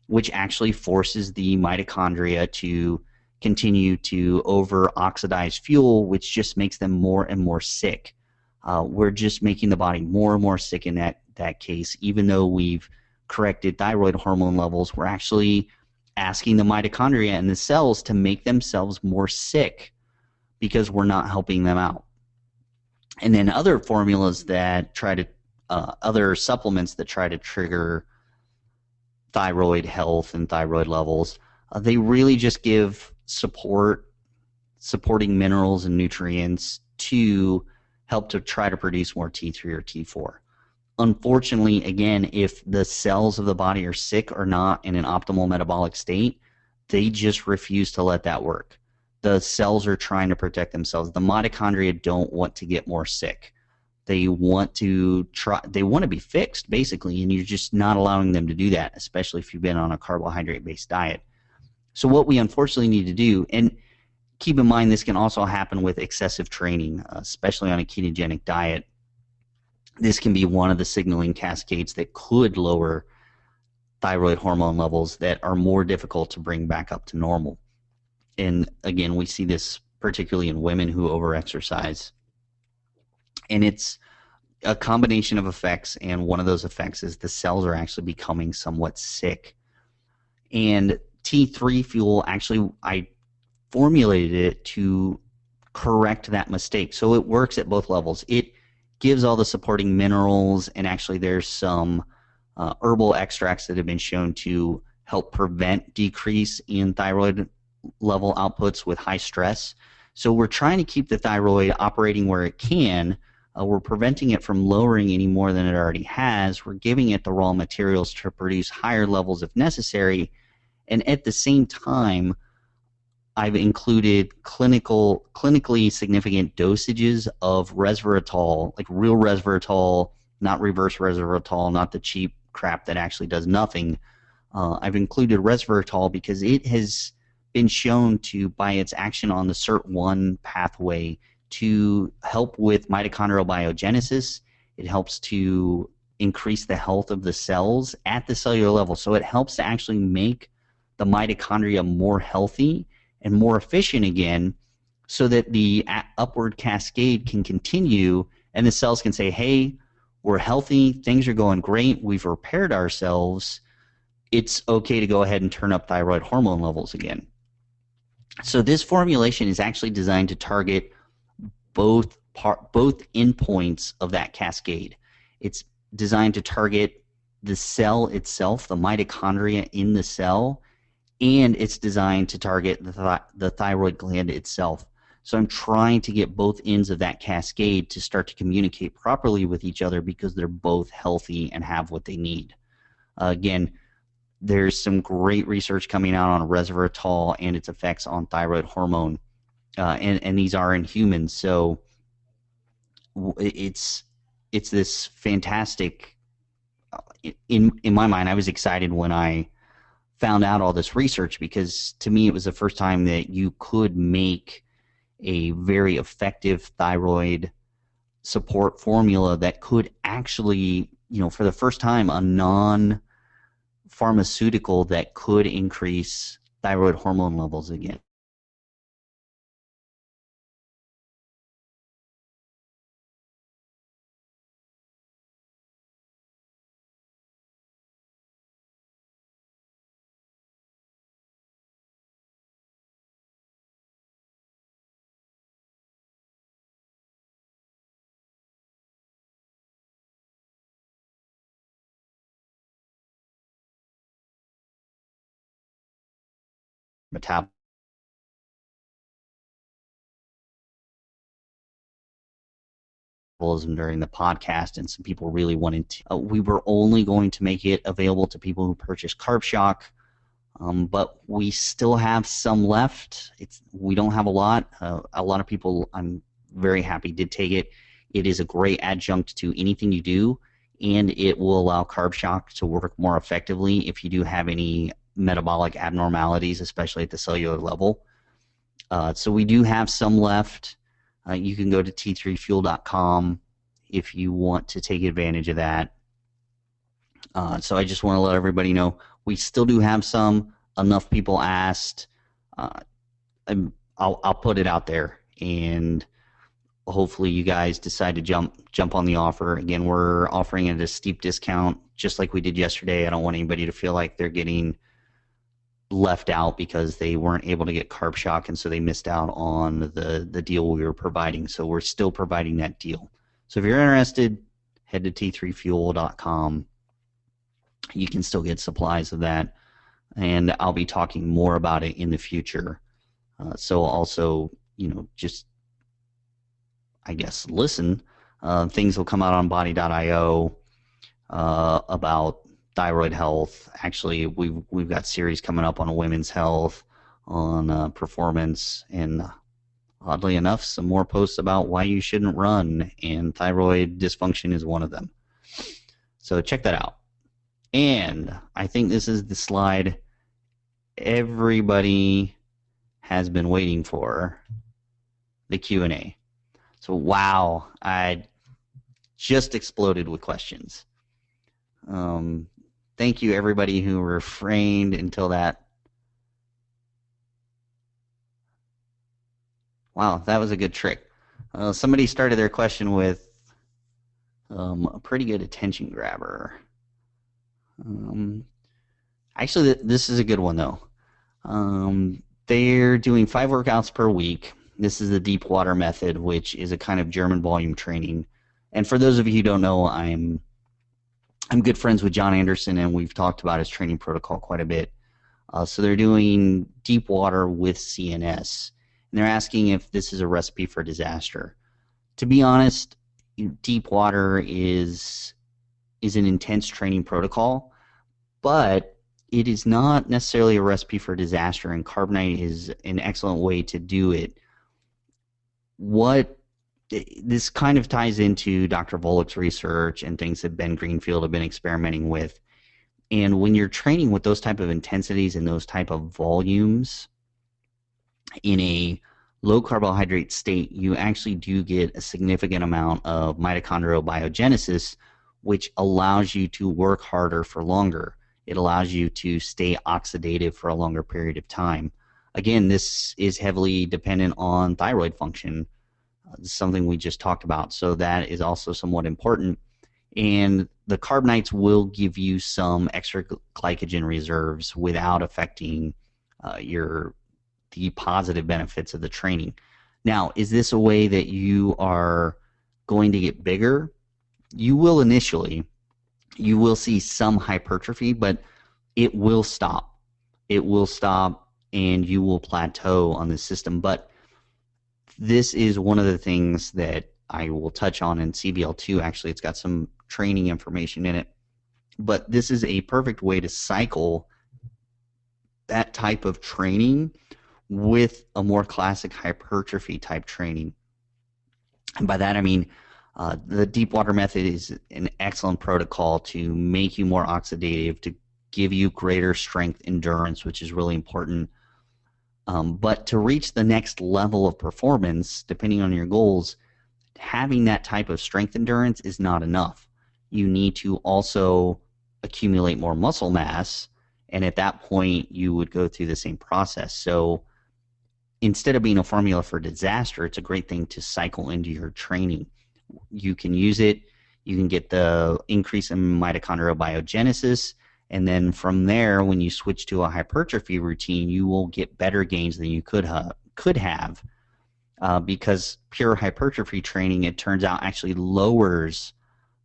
which actually forces the mitochondria to continue to over-oxidize fuel, which just makes them more and more sick. We're just making the body more and more sick in that case. Even though we've corrected thyroid hormone levels, we're actually asking the mitochondria and the cells to make themselves more sick because we're not helping them out. And then other formulas that try to, other supplements that try to trigger thyroid health and thyroid levels, they really just give supporting minerals and nutrients to help to try to produce more T3 or T4. Unfortunately, again, if the cells of the body are sick or not in an optimal metabolic state, they just refuse to let that work. The cells are trying to protect themselves. The mitochondria don't want to get more sick. They want to be fixed, basically, and you're just not allowing them to do that, especially if you've been on a carbohydrate-based diet. So what we unfortunately need to do, and keep in mind this can also happen with excessive training, especially on a ketogenic diet. This can be one of the signaling cascades that could lower thyroid hormone levels that are more difficult to bring back up to normal. And again, we see this particularly in women who overexercise. And it's a combination of effects, and one of those effects is the cells are actually becoming somewhat sick. And T3 fuel, actually, I formulated it to correct that mistake. So it works at both levels. It gives all the supporting minerals, and actually there's some herbal extracts that have been shown to help prevent decrease in thyroid level outputs with high stress. So we're trying to keep the thyroid operating where it can. We're preventing it from lowering any more than it already has. We're giving it the raw materials to produce higher levels if necessary. And at the same time, I've included clinically significant dosages of resveratrol, like real resveratrol, not reverse resveratrol, not the cheap crap that actually does nothing. I've included resveratrol because it has been shown to, by its action on the SIRT1 pathway, to help with mitochondrial biogenesis. It helps to increase the health of the cells at the cellular level. So it helps to actually make the mitochondria more healthy and more efficient again, so that the upward cascade can continue and the cells can say, hey, we're healthy, things are going great, we've repaired ourselves, it's okay to go ahead and turn up thyroid hormone levels again. So this formulation is actually designed to target both endpoints of that cascade. It's designed to target the cell itself, the mitochondria in the cell, and it's designed to target the thyroid gland itself. So I'm trying to get both ends of that cascade to start to communicate properly with each other because they're both healthy and have what they need. Again, there's some great research coming out on resveratrol and its effects on thyroid hormone, and these are in humans. So it's this fantastic. In my mind, I was excited when I found out all this research because to me it was the first time that you could make a very effective thyroid support formula that could actually, for the first time, a non-pharmaceutical that could increase thyroid hormone levels again. Metabolism during the podcast, and some people really wanted to. We were only going to make it available to people who purchase Carb Shock, but we still have some left. We don't have a lot. A lot of people, I'm very happy, did take it. It is a great adjunct to anything you do, and it will allow Carb Shock to work more effectively if you do have any metabolic abnormalities, especially at the cellular level. So we do have some left. You can go to t3fuel.com if you want to take advantage of that. So I just want to let everybody know we still do have some. Enough people asked. I'll put it out there, and hopefully you guys decide to jump on the offer. Again, we're offering it at a steep discount, just like we did yesterday. I don't want anybody to feel like they're getting left out because they weren't able to get Carb Shock, and so they missed out on the deal we were providing. So we're still providing that deal. So if you're interested, head to t3fuel.com. You can still get supplies of that, and I'll be talking more about it in the future. So also, just, I guess, listen. Things will come out on body.io about thyroid health. Actually, we've got series coming up on women's health, on performance, and oddly enough, some more posts about why you shouldn't run, and thyroid dysfunction is one of them. So check that out. And I think this is the slide everybody has been waiting for, the Q&A. So wow, I just exploded with questions. Thank you, everybody who refrained until that. Wow, that was a good trick. Somebody started their question with a pretty good attention grabber. Actually, this is a good one, though. They're doing 5 workouts per week. This is the deep water method, which is a kind of German volume training. And for those of you who don't know, I'm good friends with John Anderson, and we've talked about his training protocol quite a bit. So they're doing deep water with CNS, and they're asking if this is a recipe for disaster. To be honest, deep water is an intense training protocol, but it is not necessarily a recipe for disaster, and carbonite is an excellent way to do it. This kind of ties into Dr. Volek's research and things that Ben Greenfield have been experimenting with. And when you're training with those type of intensities and those type of volumes in a low carbohydrate state, you actually do get a significant amount of mitochondrial biogenesis, which allows you to work harder for longer. It allows you to stay oxidative for a longer period of time. Again, this is heavily dependent on thyroid function, something we just talked about. So that is also somewhat important. And the carbonites will give you some extra glycogen reserves without affecting the positive benefits of the training. Now, is this a way that you are going to get bigger? You will initially. You will see some hypertrophy, but it will stop. it will stop and you will plateau on the system. But this is one of the things that I will touch on in CBL2. Actually, it's got some training information in it. But this is a perfect way to cycle that type of training with a more classic hypertrophy type training. And by that, I mean the deep water method is an excellent protocol to make you more oxidative, to give you greater strength endurance, which is really important. But to reach the next level of performance, depending on your goals, having that type of strength endurance is not enough. You need to also accumulate more muscle mass, and at that point, you would go through the same process. So instead of being a formula for disaster, it's a great thing to cycle into your training. You can use it. You can get the increase in mitochondrial biogenesis. And then from there, when you switch to a hypertrophy routine, you will get better gains than you could have because pure hypertrophy training, it turns out, actually lowers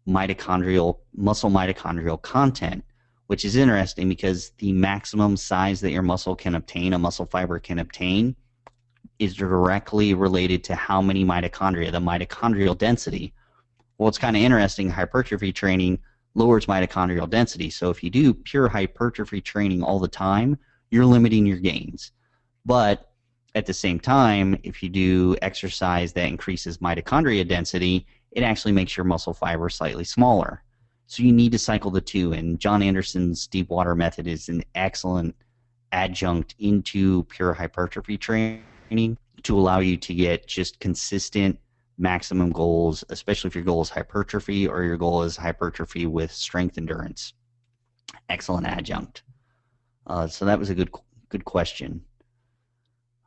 muscle mitochondrial content, which is interesting because the maximum size that your muscle can obtain, a muscle fiber can obtain, is directly related to how many mitochondria, the mitochondrial density. Well, it's kind of interesting. Hypertrophy training lowers mitochondrial density. So if you do pure hypertrophy training all the time, you're limiting your gains. But at the same time, if you do exercise that increases mitochondria density, it actually makes your muscle fiber slightly smaller. So you need to cycle the two. And John Anderson's deep water method is an excellent adjunct into pure hypertrophy training to allow you to get just consistent maximum goals, especially if your goal is hypertrophy or your goal is hypertrophy with strength endurance. Excellent adjunct. So that was a good question.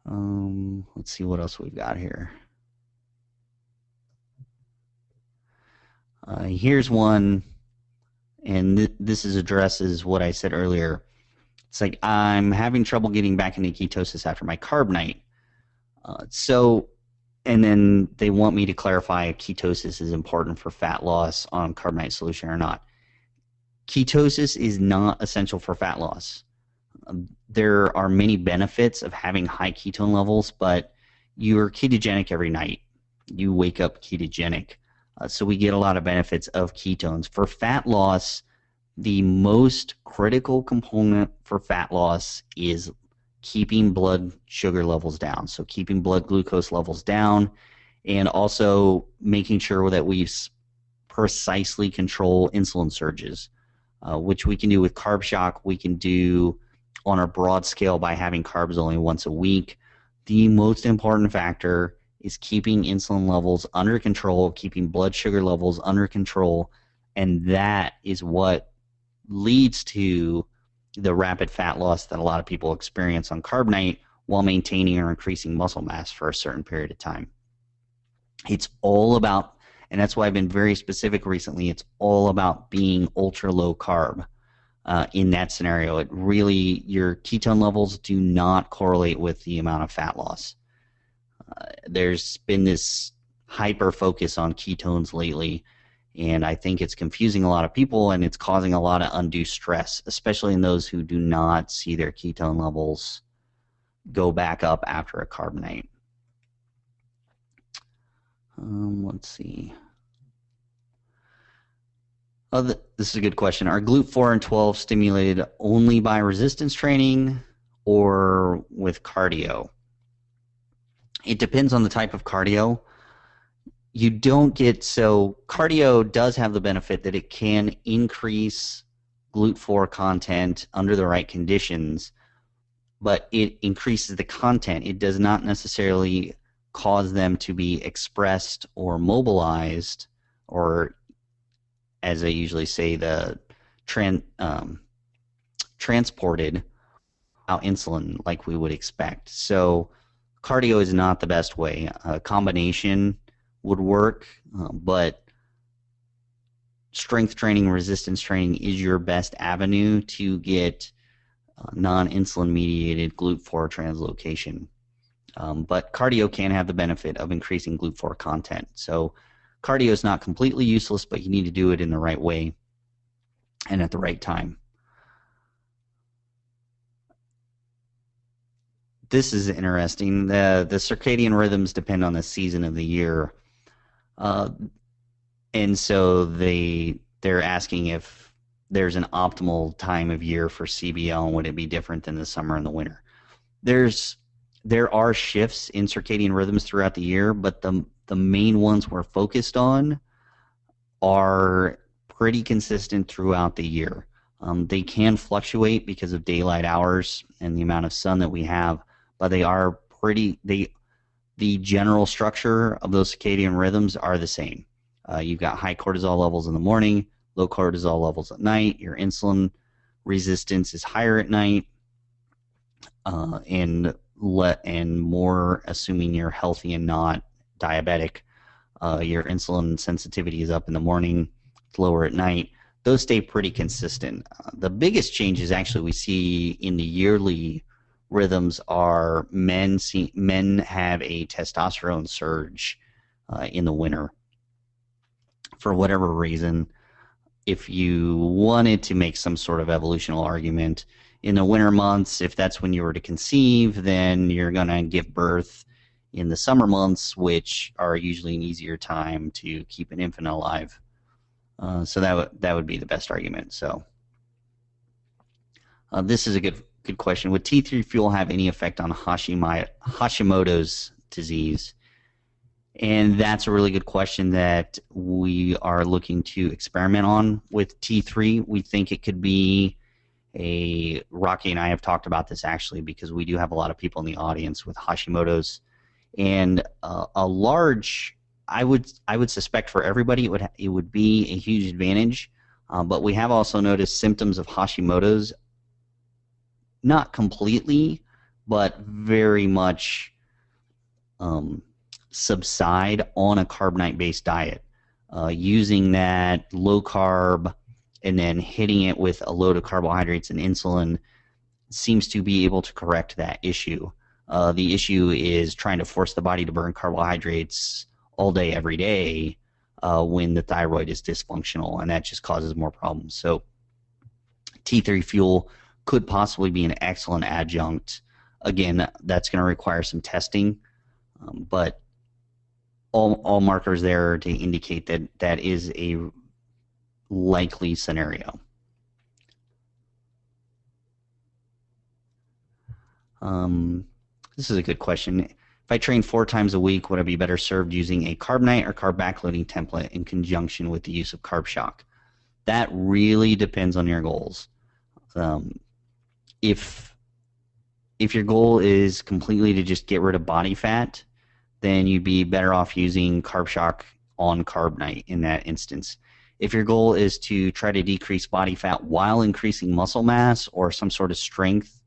Let's see what else we've got here. Here's one, and this addresses what I said earlier. It's like, I'm having trouble getting back into ketosis after my carb night. And then they want me to clarify if ketosis is important for fat loss on carb night solution or not. Ketosis is not essential for fat loss. There are many benefits of having high ketone levels, but you're ketogenic every night. You wake up ketogenic. So we get a lot of benefits of ketones. For fat loss, the most critical component for fat loss is keeping blood sugar levels down. So keeping blood glucose levels down, and also making sure that we precisely control insulin surges, which we can do with carb shock. We can do on a broad scale by having carbs only once a week. The most important factor is keeping insulin levels under control, keeping blood sugar levels under control, and that is what leads to the rapid fat loss that a lot of people experience on carb night while maintaining or increasing muscle mass for a certain period of time. It's all about, and that's why I've been very specific recently, it's all about being ultra low carb in that scenario. It really, your ketone levels do not correlate with the amount of fat loss. There's been this hyper focus on ketones lately, and I think it's confusing a lot of people, and it's causing a lot of undue stress, especially in those who do not see their ketone levels go back up after a carb night. Let's see. This is a good question. Are GLUT4 and 12 stimulated only by resistance training or with cardio? It depends on the type of cardio. You don't get, so cardio does have the benefit that it can increase GLUT4 content under the right conditions, but it increases the content. It does not necessarily cause them to be expressed or mobilized, or as I usually say, transported out insulin like we would expect. So cardio is not the best way. A combination would work, but strength training, resistance training is your best avenue to get non-insulin mediated GLUT4 translocation. But cardio can have the benefit of increasing GLUT4 content. So cardio is not completely useless, but you need to do it in the right way and at the right time. This is interesting. The circadian rhythms depend on the season of the year, uh, and so they're asking if there's an optimal time of year for CBL, and would it be different than the summer and the winter? There's there are shifts in circadian rhythms throughout the year, but the main ones we're focused on are pretty consistent throughout the year. They can fluctuate because of daylight hours and the amount of sun that we have, but they are the general structure of those circadian rhythms are the same. You've got high cortisol levels in the morning, low cortisol levels at night. Your insulin resistance is higher at night, and more, assuming you're healthy and not diabetic. Your insulin sensitivity is up in the morning, it's lower at night. Those stay pretty consistent. The biggest changes actually we see in the yearly rhythms are men have a testosterone surge in the winter for whatever reason. If you wanted to make some sort of evolutional argument, in the winter months, if that's when you were to conceive, then you're going to give birth in the summer months, which are usually an easier time to keep an infant alive. So that would be the best argument. So this is a good question. Would T3 fuel have any effect on Hashimoto's disease? And that's a really good question that we are looking to experiment on with T3. We think it could be Rocky and I have talked about this actually, because we do have a lot of people in the audience with Hashimoto's, and a large, I would suspect for everybody it would be a huge advantage, but we have also noticed symptoms of Hashimoto's, not completely, but very much subside on a carbonite-based diet. Using that low carb and then hitting it with a load of carbohydrates and insulin seems to be able to correct that issue. The issue is trying to force the body to burn carbohydrates all day, every day, when the thyroid is dysfunctional, and that just causes more problems. So T3 fuel could possibly be an excellent adjunct. Again, that's going to require some testing, but all markers there to indicate that is a likely scenario. This is a good question. If I train 4 times a week, would I be better served using a carbonite or carb backloading template in conjunction with the use of carb shock? That really depends on your goals. If your goal is completely to just get rid of body fat, then you'd be better off using carb shock on carbonite in that instance. If your goal is to try to decrease body fat while increasing muscle mass or some sort of strength,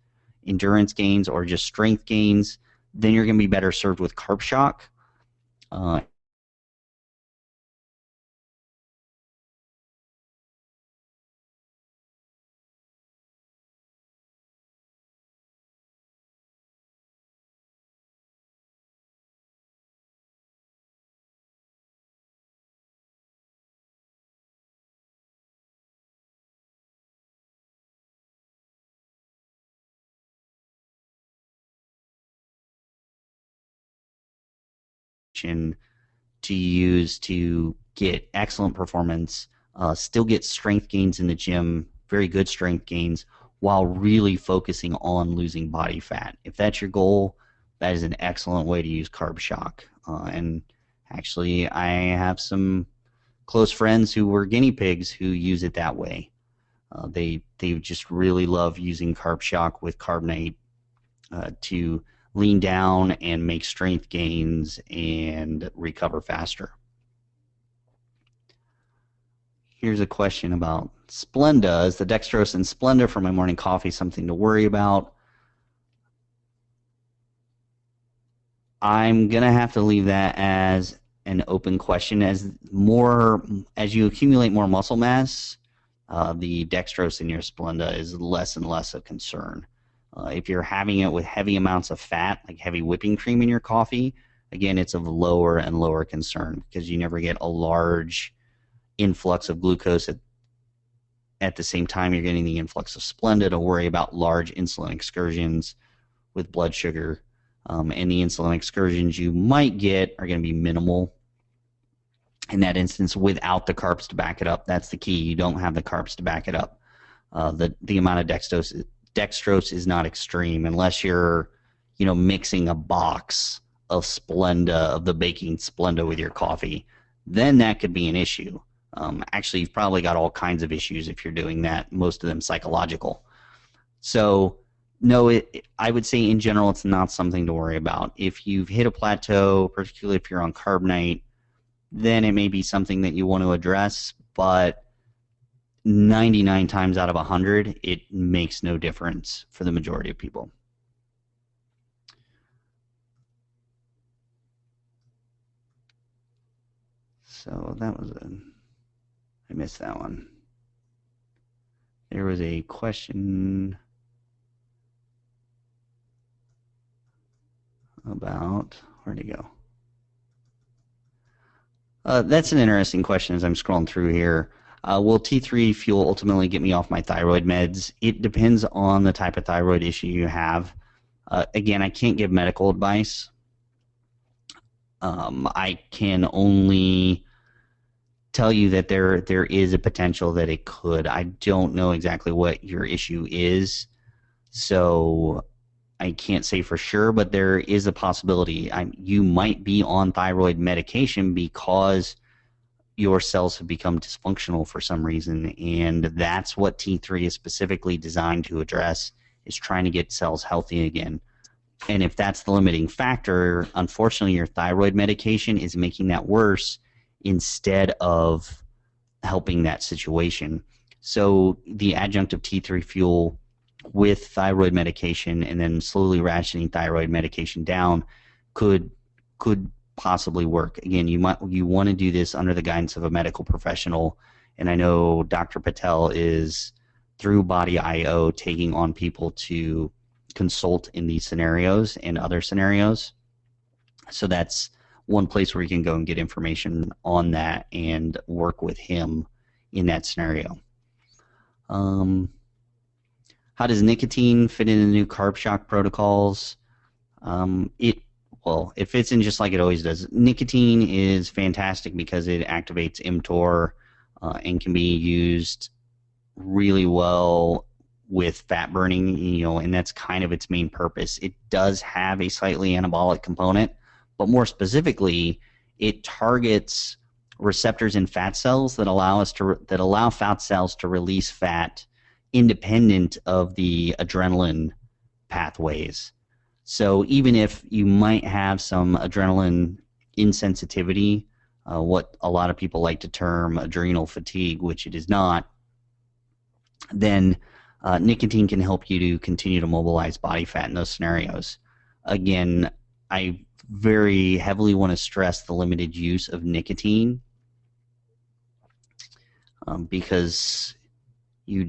endurance gains, or just strength gains, then you're going to be better served with carb shock. To use to get excellent performance, still get strength gains in the gym, very good strength gains, while really focusing on losing body fat. If that's your goal, that is an excellent way to use carb shock. And actually, I have some close friends who were guinea pigs who use it that way. They just really love using carb shock with carbonate to lean down and make strength gains and recover faster. Here's a question about Splenda. Is the dextrose in Splenda for my morning coffee something to worry about? I'm going to have to leave that as an open question. As you accumulate more muscle mass, the dextrose in your Splenda is less and less a concern. If you're having it with heavy amounts of fat, like heavy whipping cream in your coffee, again, it's of lower and lower concern because you never get a large influx of glucose at the same time you're getting the influx of Splenda to worry about large insulin excursions with blood sugar. And the insulin excursions you might get are going to be minimal in that instance without the carbs to back it up. That's the key. You don't have the carbs to back it up. The amount of dextrose is not extreme unless you're, mixing a box of Splenda, of the baking Splenda with your coffee. Then that could be an issue. Actually, you've probably got all kinds of issues if you're doing that, most of them psychological. So, no, I would say in general, it's not something to worry about. If you've hit a plateau, particularly if you're on carbonite, then it may be something that you want to address, but 99 times out of 100, it makes no difference for the majority of people. So that was I missed that one. There was a question about, where'd it go? That's an interesting question as I'm scrolling through here. Will T3 fuel ultimately get me off my thyroid meds? It depends on the type of thyroid issue you have. Again, I can't give medical advice. I can only tell you that there is a potential that it could. I don't know exactly what your issue is, so I can't say for sure, but there is a possibility. You might be on thyroid medication because your cells have become dysfunctional for some reason, and that's what T3 is specifically designed to address, is trying to get cells healthy again. And if that's the limiting factor, unfortunately, your thyroid medication is making that worse instead of helping that situation. So the adjunct of T3 fuel with thyroid medication and then slowly ratcheting thyroid medication down could possibly work. Again, you want to do this under the guidance of a medical professional, and I know Dr. Patel is through Body.io taking on people to consult in these scenarios and other scenarios. So that's one place where you can go and get information on that and work with him in that scenario. How does nicotine fit in the new carb shock protocols? It fits in just like it always does. Nicotine is fantastic because it activates mTOR and can be used really well with fat burning, and that's kind of its main purpose. It does have a slightly anabolic component, but more specifically, it targets receptors in fat cells that allow fat cells to release fat independent of the adrenaline pathways. So even if you might have some adrenaline insensitivity, what a lot of people like to term adrenal fatigue, which it is not, then nicotine can help you to continue to mobilize body fat in those scenarios. Again, I very heavily want to stress the limited use of nicotine because you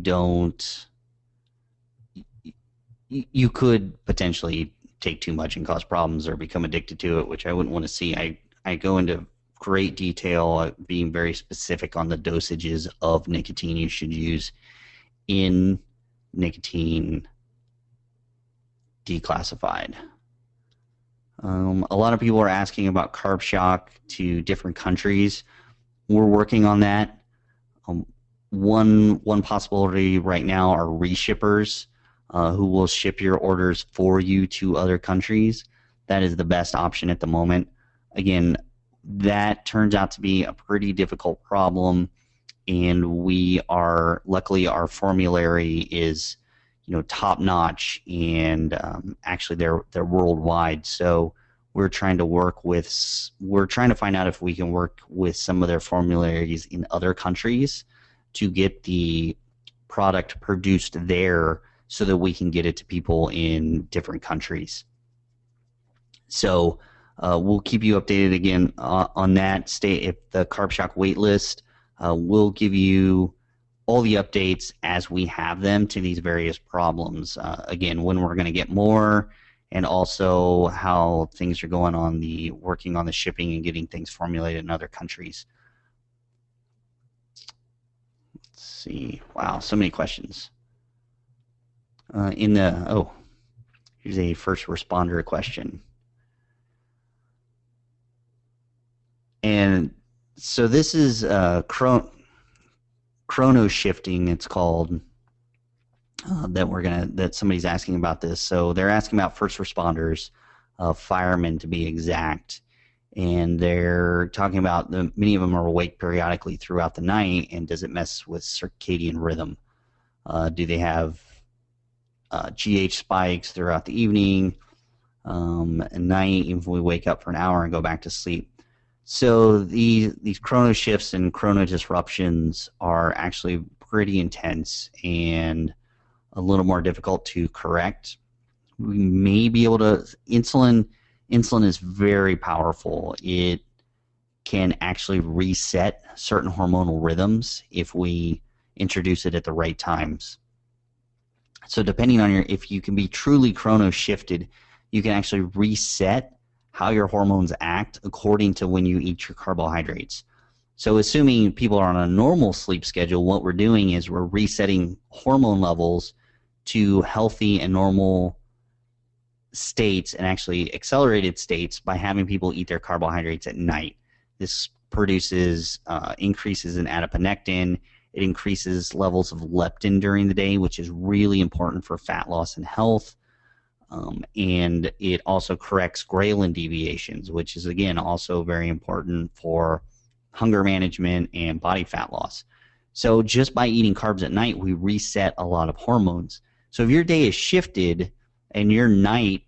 could potentially take too much and cause problems or become addicted to it, which I wouldn't want to see. I go into great detail, being very specific on the dosages of nicotine you should use in nicotine declassified. A lot of people are asking about carb shock to different countries. We're working on that. One possibility right now are reshippers who will ship your orders for you to other countries. That is the best option at the moment. Again, that turns out to be a pretty difficult problem, and luckily our formulary is top notch, and actually they're worldwide. So we're trying to find out if we can work with some of their formularies in other countries to get the product produced there so that we can get it to people in different countries. So we'll keep you updated again on that. If the Carb Shock wait list, we'll give you all the updates as we have them to these various problems. Again, when we're going to get more, and also how things are going on working on the shipping and getting things formulated in other countries. Let's see. Wow, so many questions. Here's a first responder question. And so this is chrono shifting, it's called, that somebody's asking about this. So they're asking about first responders, firemen to be exact, and they're talking about many of them are awake periodically throughout the night, and does it mess with circadian rhythm? Do they have GH spikes throughout the evening, at night, even if we wake up for an hour and go back to sleep? So these chrono shifts and chrono disruptions are actually pretty intense and a little more difficult to correct. We may be able to insulin is very powerful. It can actually reset certain hormonal rhythms if we introduce it at the right times. So depending on if you can be truly chrono shifted, you can actually reset how your hormones act according to when you eat your carbohydrates. So assuming people are on a normal sleep schedule, what we're doing is we're resetting hormone levels to healthy and normal states, and actually accelerated states, by having people eat their carbohydrates at night. This produces increases in adiponectin. It increases levels of leptin during the day, which is really important for fat loss and health. And it also corrects ghrelin deviations, which is, again, also very important for hunger management and body fat loss. So just by eating carbs at night, we reset a lot of hormones. So if your day is shifted and your night,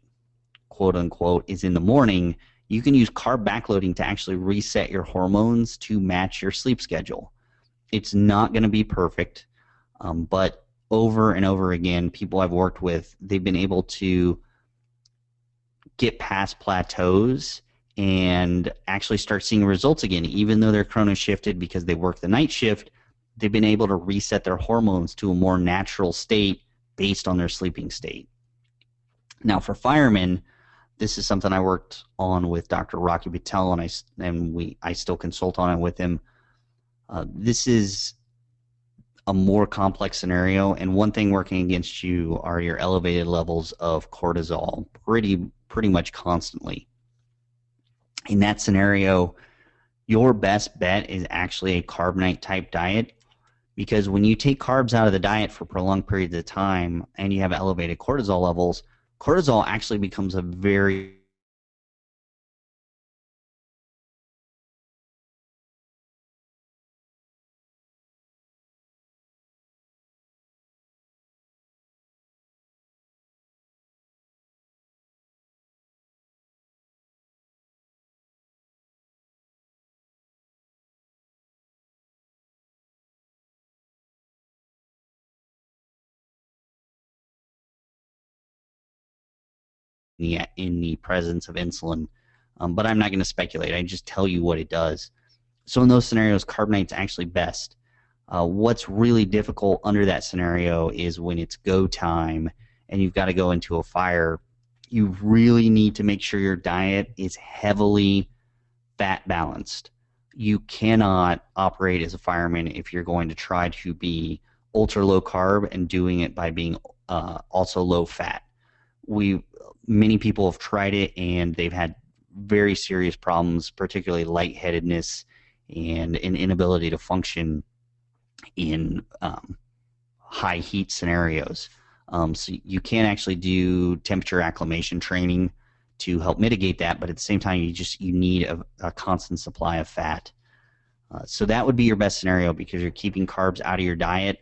quote unquote, is in the morning, you can use carb backloading to actually reset your hormones to match your sleep schedule. It's not going to be perfect, but over and over again, people I've worked with, they've been able to get past plateaus and actually start seeing results again. Even though they're chrono shifted because they work the night shift, they've been able to reset their hormones to a more natural state based on their sleeping state. Now for firemen, this is something I worked on with Dr. Rocky Patel, and I still consult on it with him. This is a more complex scenario, and one thing working against you are your elevated levels of cortisol pretty much constantly. In that scenario, your best bet is actually a carbonite type diet, because when you take carbs out of the diet for prolonged periods of time and you have elevated cortisol levels, cortisol actually becomes a very in the presence of insulin. But I'm not going to speculate. I just tell you what it does. So in those scenarios, carbonite's actually best. What's really difficult under that scenario is when it's go time and you've got to go into a fire. You really need to make sure your diet is heavily fat balanced. You cannot operate as a fireman if you're going to try to be ultra low carb and doing it by being also low fat. Many people have tried it and they've had very serious problems, particularly lightheadedness and an inability to function in high heat scenarios. So you can actually do temperature acclimation training to help mitigate that, but at the same time, you need a constant supply of fat. So that would be your best scenario, because you're keeping carbs out of your diet.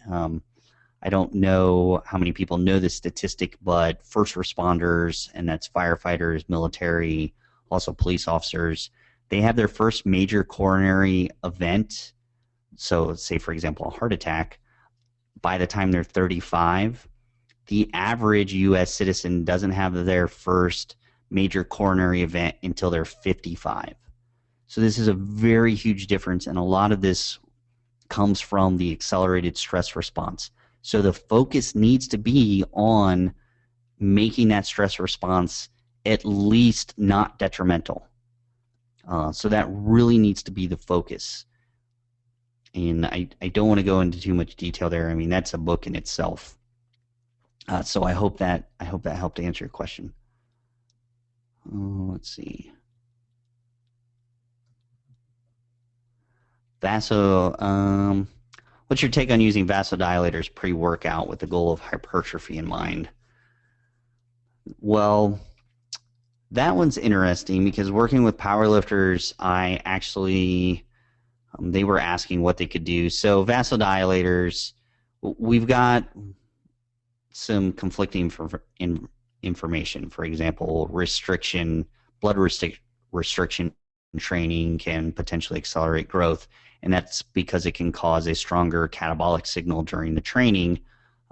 I don't know how many people know this statistic, but first responders, and that's firefighters, military, also police officers, they have their first major coronary event. So say, for example, a heart attack, by the time they're 35. The average U.S. citizen doesn't have their first major coronary event until they're 55. So this is a very huge difference, and a lot of this comes from the accelerated stress response. So the focus needs to be on making that stress response at least not detrimental. So that really needs to be the focus. And I don't want to go into too much detail there. I mean, that's a book in itself. So I hope that helped answer your question. Let's see. Vaso. What's your take on using vasodilators pre-workout with the goal of hypertrophy in mind? Well, that one's interesting because working with powerlifters, I actually they were asking what they could do. So vasodilators, we've got some conflicting information. For example, restriction training can potentially accelerate growth, and that's because it can cause a stronger catabolic signal during the training,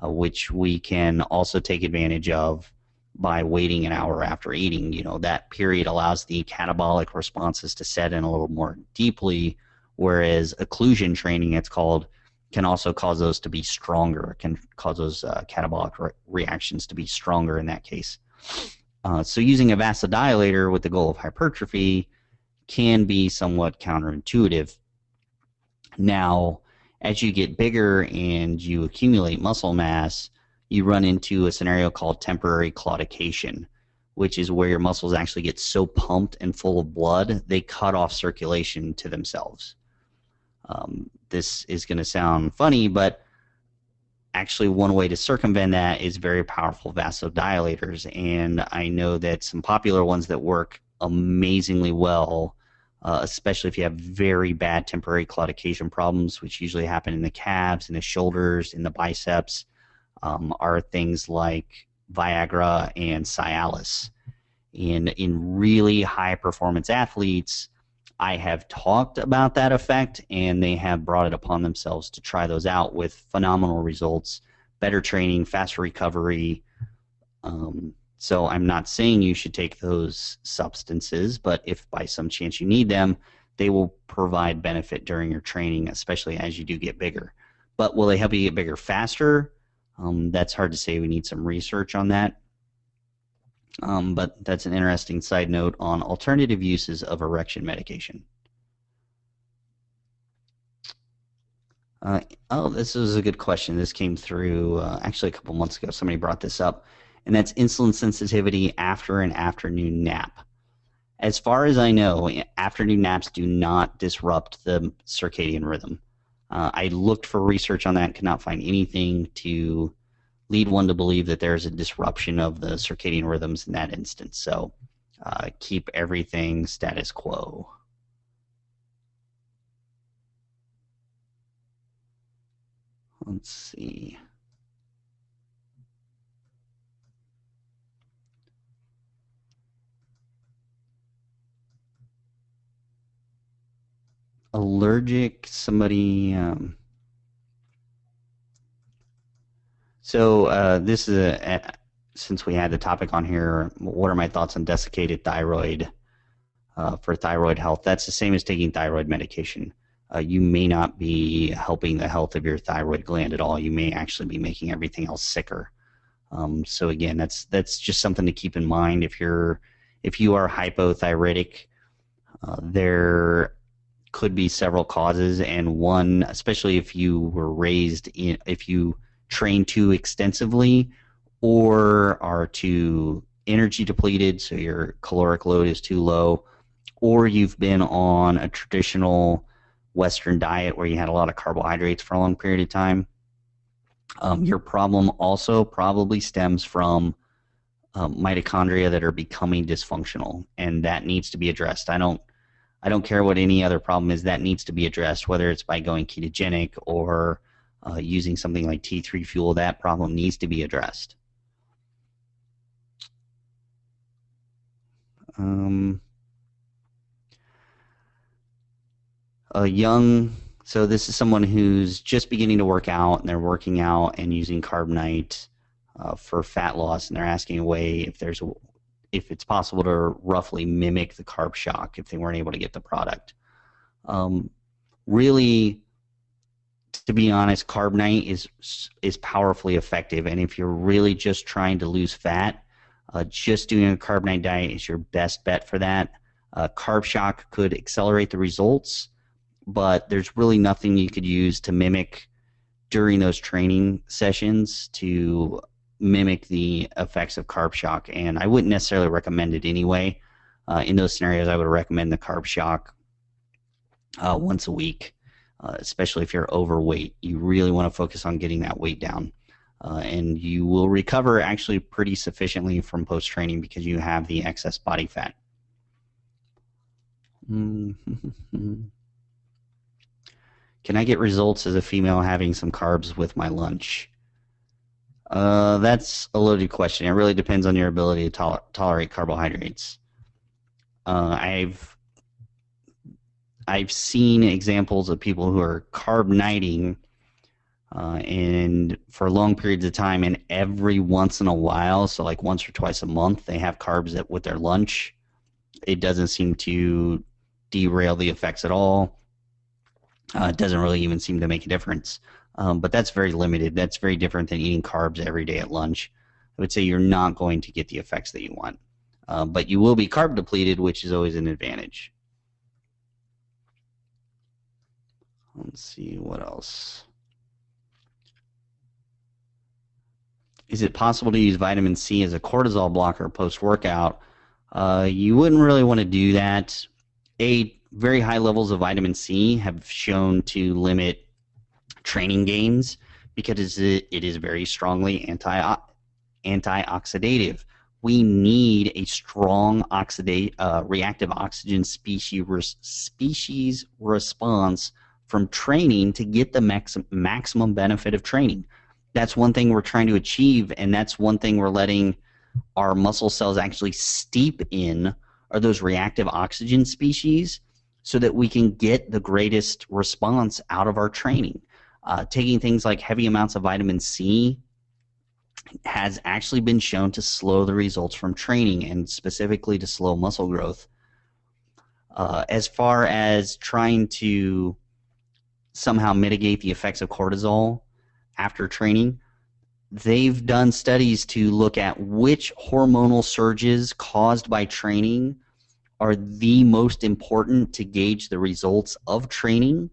which we can also take advantage of by waiting an hour after eating. You know, that period allows the catabolic responses to set in a little more deeply, whereas occlusion training, it's called, can also cause those to be stronger, can cause those catabolic reactions to be stronger in that case. So using a vasodilator with the goal of hypertrophy can be somewhat counterintuitive. Now, as you get bigger and you accumulate muscle mass, you run into a scenario called temporary claudication, which is where your muscles actually get so pumped and full of blood, they cut off circulation to themselves. This is going to sound funny, but actually one way to circumvent that is very powerful vasodilators. And I know that some popular ones that work amazingly well, especially if you have very bad temporary claudication problems, which usually happen in the calves, in the shoulders, in the biceps, are things like Viagra and Cialis. And in really high performance athletes, I have talked about that effect, and they have brought it upon themselves to try those out with phenomenal results, better training, faster recovery. So I'm not saying you should take those substances, but if by some chance you need them, they will provide benefit during your training, especially as you do get bigger. But will they help you get bigger faster? That's hard to say. We need some research on that. But that's an interesting side note on alternative uses of erection medication. Oh, this is a good question. This came through actually a couple months ago. Somebody brought this up, and that's insulin sensitivity after an afternoon nap. As far as I know, afternoon naps do not disrupt the circadian rhythm. I looked for research on that, could not find anything to lead one to believe that there's a disruption of the circadian rhythms in that instance. So keep everything status quo. Let's see. Allergic, somebody. This is since we had the topic on here, what are my thoughts on desiccated thyroid for thyroid health? That's the same as taking thyroid medication. You may not be helping the health of your thyroid gland at all. You may actually be making everything else sicker. So again, that's just something to keep in mind. If you are hypothyroidic, there could be several causes, and one, especially if you were raised in, if you train too extensively or are too energy depleted, so your caloric load is too low, or you've been on a traditional Western diet where you had a lot of carbohydrates for a long period of time. Your problem also probably stems from mitochondria that are becoming dysfunctional, and that needs to be addressed. I don't care what any other problem is, that needs to be addressed, whether it's by going ketogenic or using something like T3 fuel. That problem needs to be addressed. A young, so this is someone who's just beginning to work out, and they're working out and using Carbonite for fat loss, and they're asking a way if it's possible to roughly mimic the carb shock if they weren't able to get the product. Really, to be honest, Carbonite is powerfully effective, and if you're really just trying to lose fat, just doing a Carbonite diet is your best bet for that. Carb shock could accelerate the results, but there's really nothing you could use to mimic during those training sessions to mimic the effects of carb shock, and I wouldn't necessarily recommend it anyway. In those scenarios, I would recommend the carb shock once a week, especially if you're overweight. You really want to focus on getting that weight down. And you will recover actually pretty sufficiently from post-training because you have the excess body fat. Can I get results as a female having some carbs with my lunch? That's a loaded question. It really depends on your ability to tolerate carbohydrates. I've seen examples of people who are carb nighting and for long periods of time, and every once in a while, so like once or twice a month, they have carbs with their lunch. It doesn't seem to derail the effects at all. It doesn't really even seem to make a difference. But that's very limited. That's very different than eating carbs every day at lunch. I would say you're not going to get the effects that you want. But you will be carb depleted, which is always an advantage. Let's see what else. Is it possible to use vitamin C as a cortisol blocker post-workout? You wouldn't really want to do that. Very high levels of vitamin C have shown to limit training gains because it is very strongly antioxidative. We need a strong reactive oxygen species response from training to get the maximum benefit of training. That's one thing we're trying to achieve, and that's one thing we're letting our muscle cells actually steep in are those reactive oxygen species so that we can get the greatest response out of our training. Taking things like heavy amounts of vitamin C has actually been shown to slow the results from training and specifically to slow muscle growth. As far as trying to somehow mitigate the effects of cortisol after training, they've done studies to look at which hormonal surges caused by training are the most important to gauge the results of training,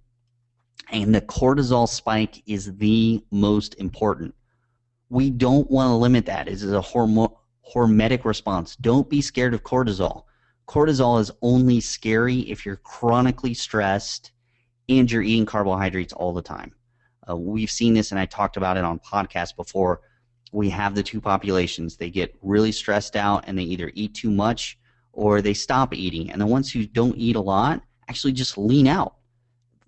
and the cortisol spike is the most important. We don't want to limit that. It is a hormetic response. Don't be scared of cortisol. Cortisol is only scary if you're chronically stressed and you're eating carbohydrates all the time. We've seen this, and I talked about it on podcasts before. We have the two populations. They get really stressed out, and they either eat too much or they stop eating. And the ones who don't eat a lot actually just lean out.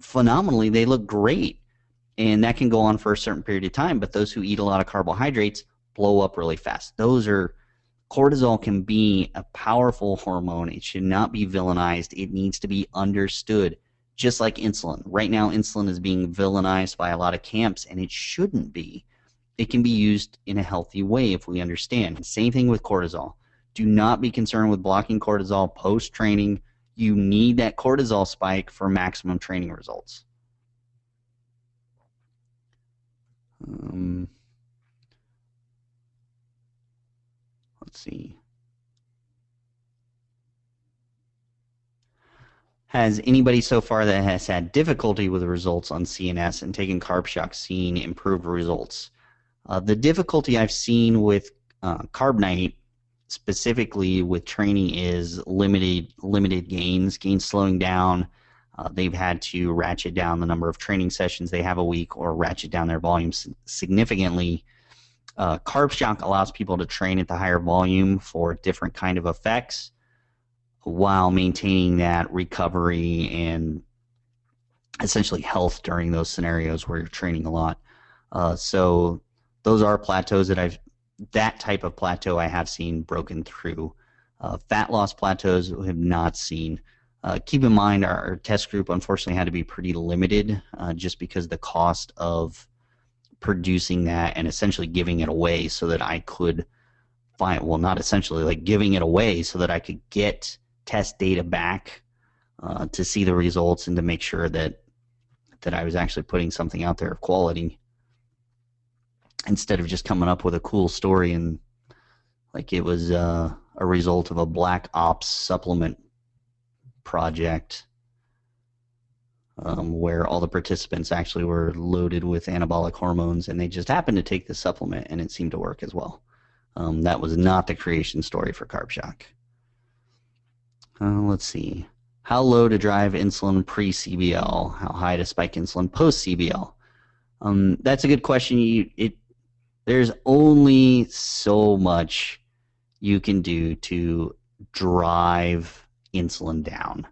Phenomenally, they look great, and that can go on for a certain period of time. But those who eat a lot of carbohydrates blow up really fast. Cortisol can be a powerful hormone. It should not be villainized. It needs to be understood. Just like insulin. Right now, insulin is being villainized by a lot of camps, and it shouldn't be. It can be used in a healthy way if we understand. Same thing with cortisol. Do not be concerned with blocking cortisol post-training. You need that cortisol spike for maximum training results. Let's see. Has anybody so far that has had difficulty with the results on CNS and taken carb shock seen improved results? The difficulty I've seen with carb night, specifically with training, is limited gains slowing down. They've had to ratchet down the number of training sessions they have a week or ratchet down their volume significantly. Carb shock allows people to train at the higher volume for different kind of effects, while maintaining that recovery and essentially health during those scenarios where you're training a lot. So those are plateaus that type of plateau I have seen broken through. Fat loss plateaus we have not seen. Keep in mind our test group unfortunately had to be pretty limited just because the cost of producing that and essentially giving it away so that I could not essentially, like giving it away so that I could get test data back to see the results and to make sure that I was actually putting something out there of quality instead of just coming up with a cool story and like it was a result of a black ops supplement project. where all the participants actually were loaded with anabolic hormones, and they just happened to take the supplement, and it seemed to work as well. That was not the creation story for Carb Shock. Let's see. How low to drive insulin pre-CBL? How high to spike insulin post-CBL? That's a good question. There's only so much you can do to drive insulin down.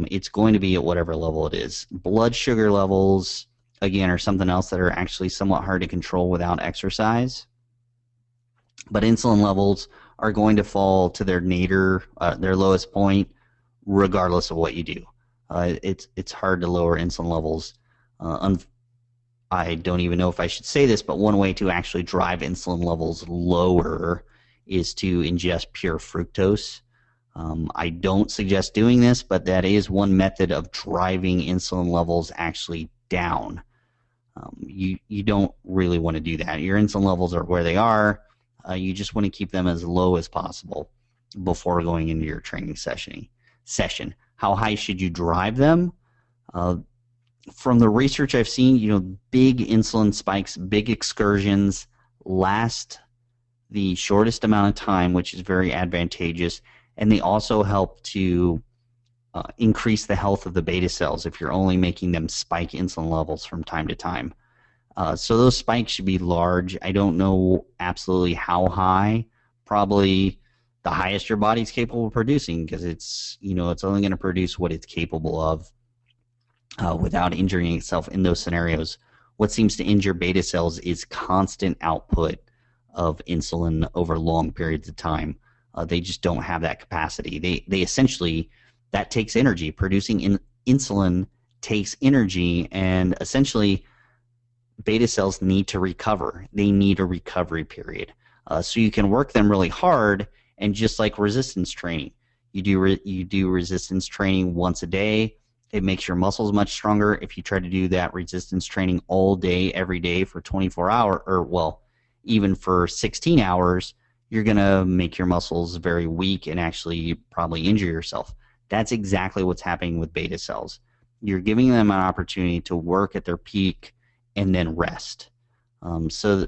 It's going to be at whatever level it is. Blood sugar levels, again, are something else that are actually somewhat hard to control without exercise. But insulin levels are going to fall to their nadir, their lowest point, regardless of what you do. It's hard to lower insulin levels. I don't even know if I should say this, but one way to actually drive insulin levels lower is to ingest pure fructose. I don't suggest doing this, but that is one method of driving insulin levels actually down. You don't really want to do that. Your insulin levels are where they are. You just want to keep them as low as possible before going into your training session. How high should you drive them? From the research I've seen, big insulin spikes, big excursions last the shortest amount of time, which is very advantageous, and they also help to increase the health of the beta cells if you're only making them spike insulin levels from time to time. So those spikes should be large. I don't know absolutely how high. Probably the highest your body's capable of producing, because it's only going to produce what it's capable of without injuring itself in those scenarios. What seems to injure beta cells is constant output of insulin over long periods of time. They just don't have that capacity. They essentially, that takes energy. Producing insulin takes energy, and essentially beta cells need to recover. They need a recovery period. So you can work them really hard, and just like resistance training, you do resistance training once a day. It makes your muscles much stronger. If you try to do that resistance training all day, every day for 24 hours, or even for 16 hours, you're going to make your muscles very weak and actually probably injure yourself. That's exactly what's happening with beta cells. You're giving them an opportunity to work at their peak and then rest. So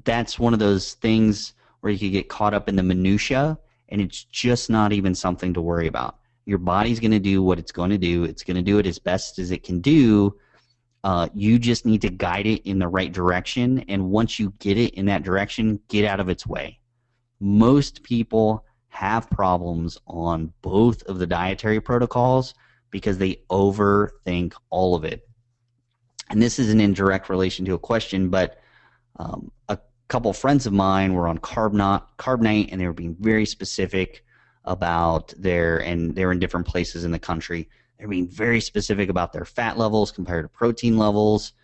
that's one of those things where you could get caught up in the minutia, and it's just not even something to worry about. Your body's going to do what it's going to do. It's going to do it as best as it can do. You just need to guide it in the right direction, and once you get it in that direction, get out of its way. Most people have problems on both of the dietary protocols because they overthink all of it. And this isn't in direct relation to a question, but a couple friends of mine were on carb night, and they were being very specific about and they were in different places in the country. They're being very specific about their fat levels compared to protein levels.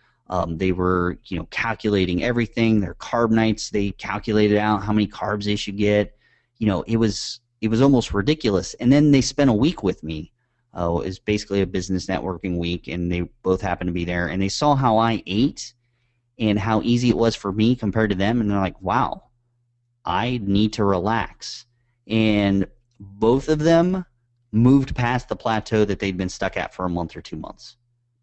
They were, calculating everything. Their carb nights, they calculated out how many carbs they should get. It was almost ridiculous. And then they spent a week with me. It was basically a business networking week, and they both happened to be there. And they saw how I ate and how easy it was for me compared to them. And they're like, wow, I need to relax. And both of them moved past the plateau that they'd been stuck at for a month or 2 months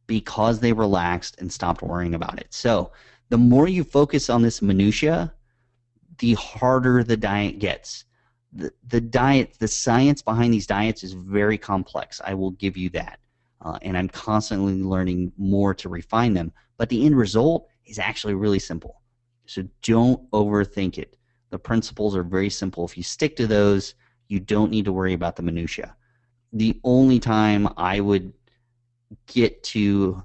because they relaxed and stopped worrying about it. So the more you focus on this minutia, the harder the diet gets. The diet, the science behind these diets is very complex. I will give you that. And I'm constantly learning more to refine them. But the end result is actually really simple. So don't overthink it. The principles are very simple. If you stick to those, you don't need to worry about the minutia. The only time I would get to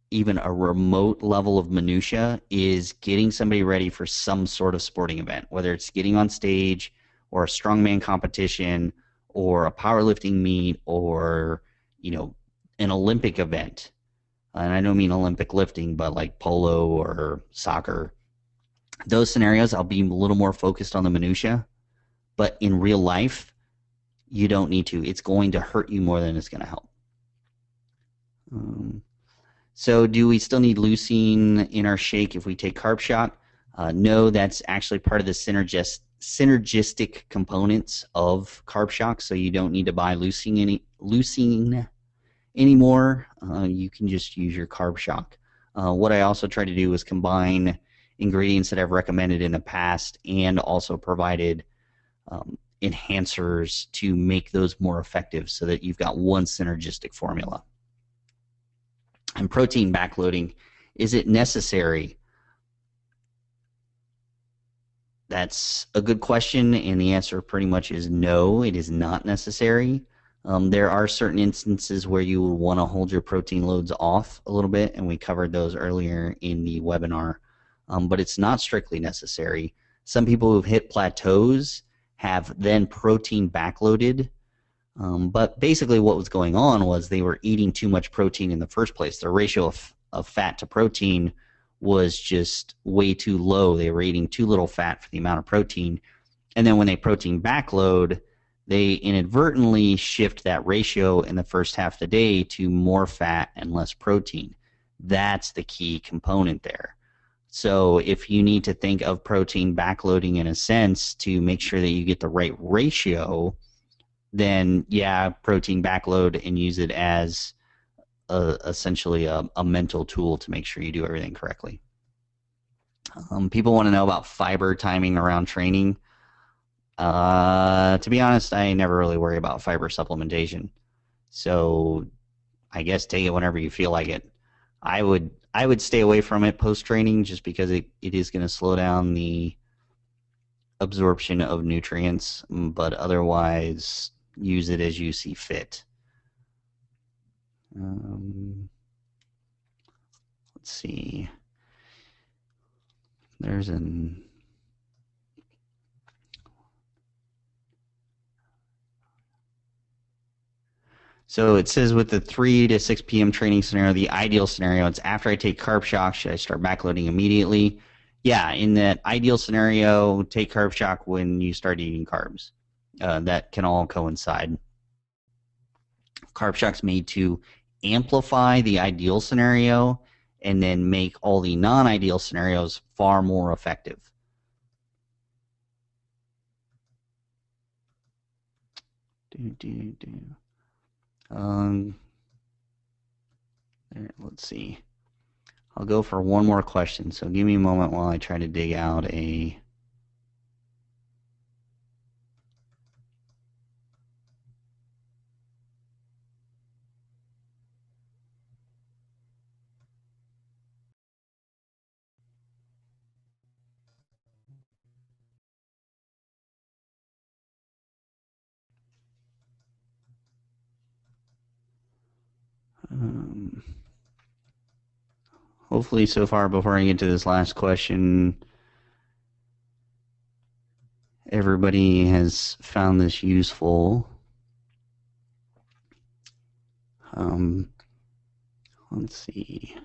even a remote level of minutia is getting somebody ready for some sort of sporting event, whether it's getting on stage or a strongman competition or a powerlifting meet or, an Olympic event. And I don't mean Olympic lifting, but like polo or soccer. Those scenarios, I'll be a little more focused on the minutia. But in real life, you don't need to. It's going to hurt you more than it's going to help. So do we still need leucine in our shake if we take Carb Shock? No, that's actually part of the synergistic components of Carb Shock, so you don't need to buy leucine anymore, you can just use your carb shock. What I also try to do is combine ingredients that I've recommended in the past and also provided enhancers to make those more effective so that you've got one synergistic formula. And protein backloading, is it necessary? That's a good question, and the answer pretty much is no, it is not necessary. There are certain instances where you will want to hold your protein loads off a little bit, and we covered those earlier in the webinar, but it's not strictly necessary. Some people who've hit plateaus have then protein backloaded, but basically what was going on was they were eating too much protein in the first place. Their ratio of fat to protein was just way too low. They were eating too little fat for the amount of protein. And then when they protein backload, they inadvertently shift that ratio in the first half of the day to more fat and less protein. That's the key component there. So if you need to think of protein backloading in a sense to make sure that you get the right ratio, then yeah, protein backload and use it as essentially a mental tool to make sure you do everything correctly. People want to know about fiber timing around training. To be honest, I never really worry about fiber supplementation. So I guess take it whenever you feel like it. I would stay away from it post training just because it is going to slow down the absorption of nutrients, but otherwise use it as you see fit. Let's see. There's an So it says with the 3 to 6 p.m. training scenario, the ideal scenario, it's after I take carb shock, should I start backloading immediately? Yeah, in that ideal scenario, take carb shock when you start eating carbs. That can all coincide. Carb shock's made to amplify the ideal scenario and then make all the non-ideal scenarios far more effective. Let's see. I'll go for one more question, so give me a moment while I try to dig out a... hopefully so far before I get to this last question, everybody has found this useful. Let's see.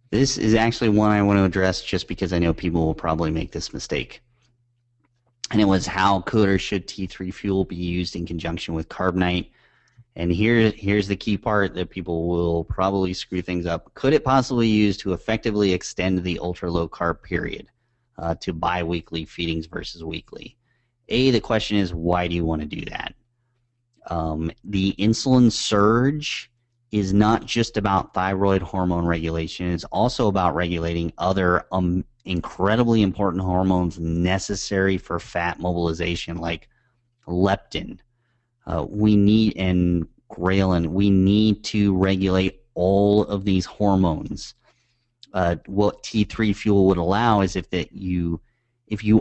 This is actually one I want to address just because I know people will probably make this mistake. And it was how could or should T3 fuel be used in conjunction with carbonite? And here's the key part that people will probably screw things up. Could it possibly be used to effectively extend the ultra-low carb period to bi-weekly feedings versus weekly? The question is, why do you want to do that? The insulin surge is not just about thyroid hormone regulation. It's also about regulating other incredibly important hormones necessary for fat mobilization, like leptin. We need, and ghrelin, we need to regulate all of these hormones. What T3 fuel would allow is if you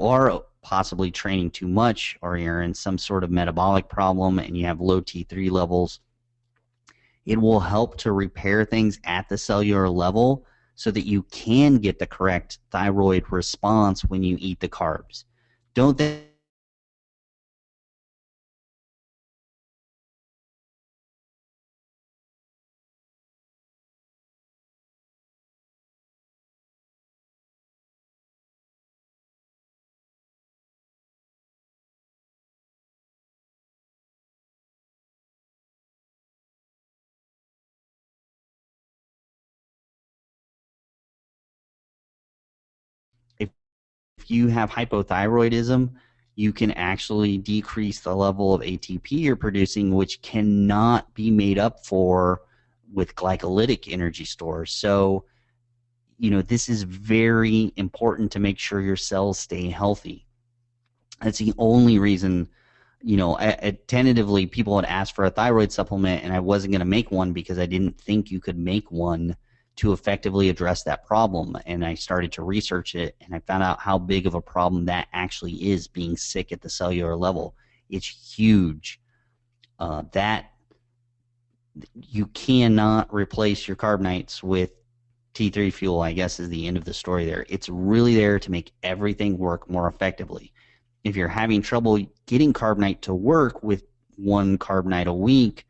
are possibly training too much or you're in some sort of metabolic problem and you have low T3 levels, it will help to repair things at the cellular level so that you can get the correct thyroid response when you eat the carbs. Don't think if you have hypothyroidism, you can actually decrease the level of ATP you're producing, which cannot be made up for with glycolytic energy stores. So, this is very important to make sure your cells stay healthy. That's the only reason, tentatively people had asked for a thyroid supplement, and I wasn't going to make one because I didn't think you could make one to effectively address that problem. And I started to research it, and I found out how big of a problem that actually is, being sick at the cellular level. It's huge. That you cannot replace your carbonites with T3 fuel, I guess, is the end of the story there. It's really there to make everything work more effectively. If you're having trouble getting carbonite to work with one carbonite a week,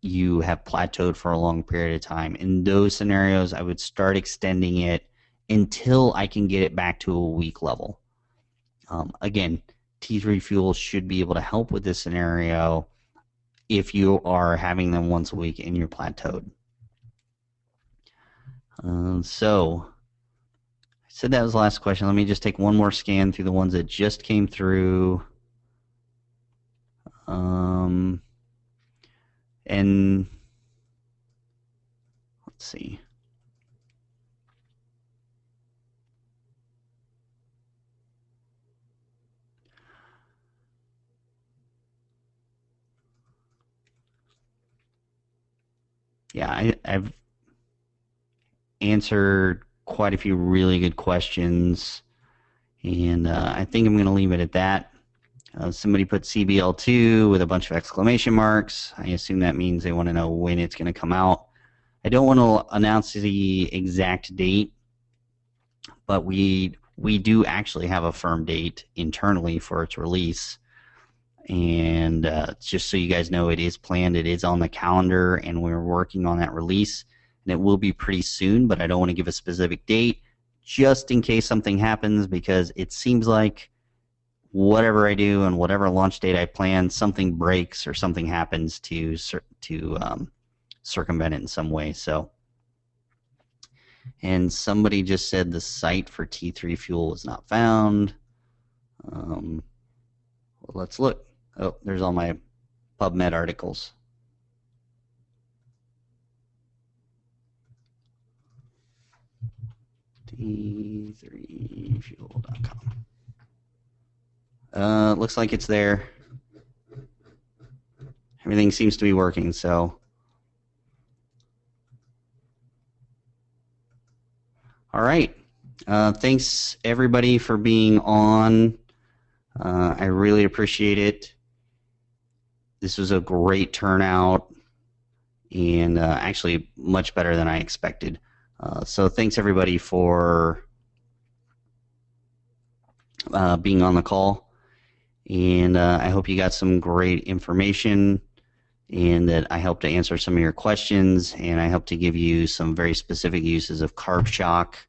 you have plateaued for a long period of time. In those scenarios, I would start extending it until I can get it back to a weak level. Again, T3 fuel should be able to help with this scenario if you are having them once a week and you're plateaued. So I said that was the last question. Let me just take one more scan through the ones that just came through. And let's see. Yeah, I've answered quite a few really good questions, and I think I'm going to leave it at that. Somebody put CBL2 with a bunch of exclamation marks. I assume that means they want to know when it's going to come out. I don't want to announce the exact date, but we do actually have a firm date internally for its release. And just so you guys know, it is planned, it is on the calendar, and we're working on that release. And it will be pretty soon, but I don't want to give a specific date just in case something happens, because it seems like whatever I do and whatever launch date I plan, something breaks or something happens to circumvent it in some way. So, and somebody just said the site for T3 fuel was not found. Well, let's look. Oh, there's all my PubMed articles. T3fuel.com. Looks like it's there. Everything seems to be working, so. All right. Thanks, everybody, for being on. I really appreciate it. This was a great turnout, and actually much better than I expected. So thanks, everybody, for being on the call. And I hope you got some great information, and that I helped to answer some of your questions, and I hope to give you some very specific uses of carb shock.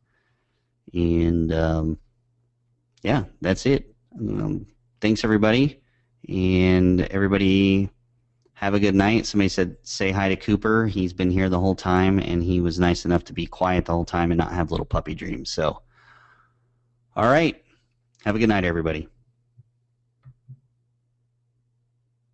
And yeah, that's it. Thanks, everybody. And everybody have a good night. Somebody said say hi to Cooper. He's been here the whole time, and he was nice enough to be quiet the whole time and not have little puppy dreams. So, all right. Have a good night, everybody.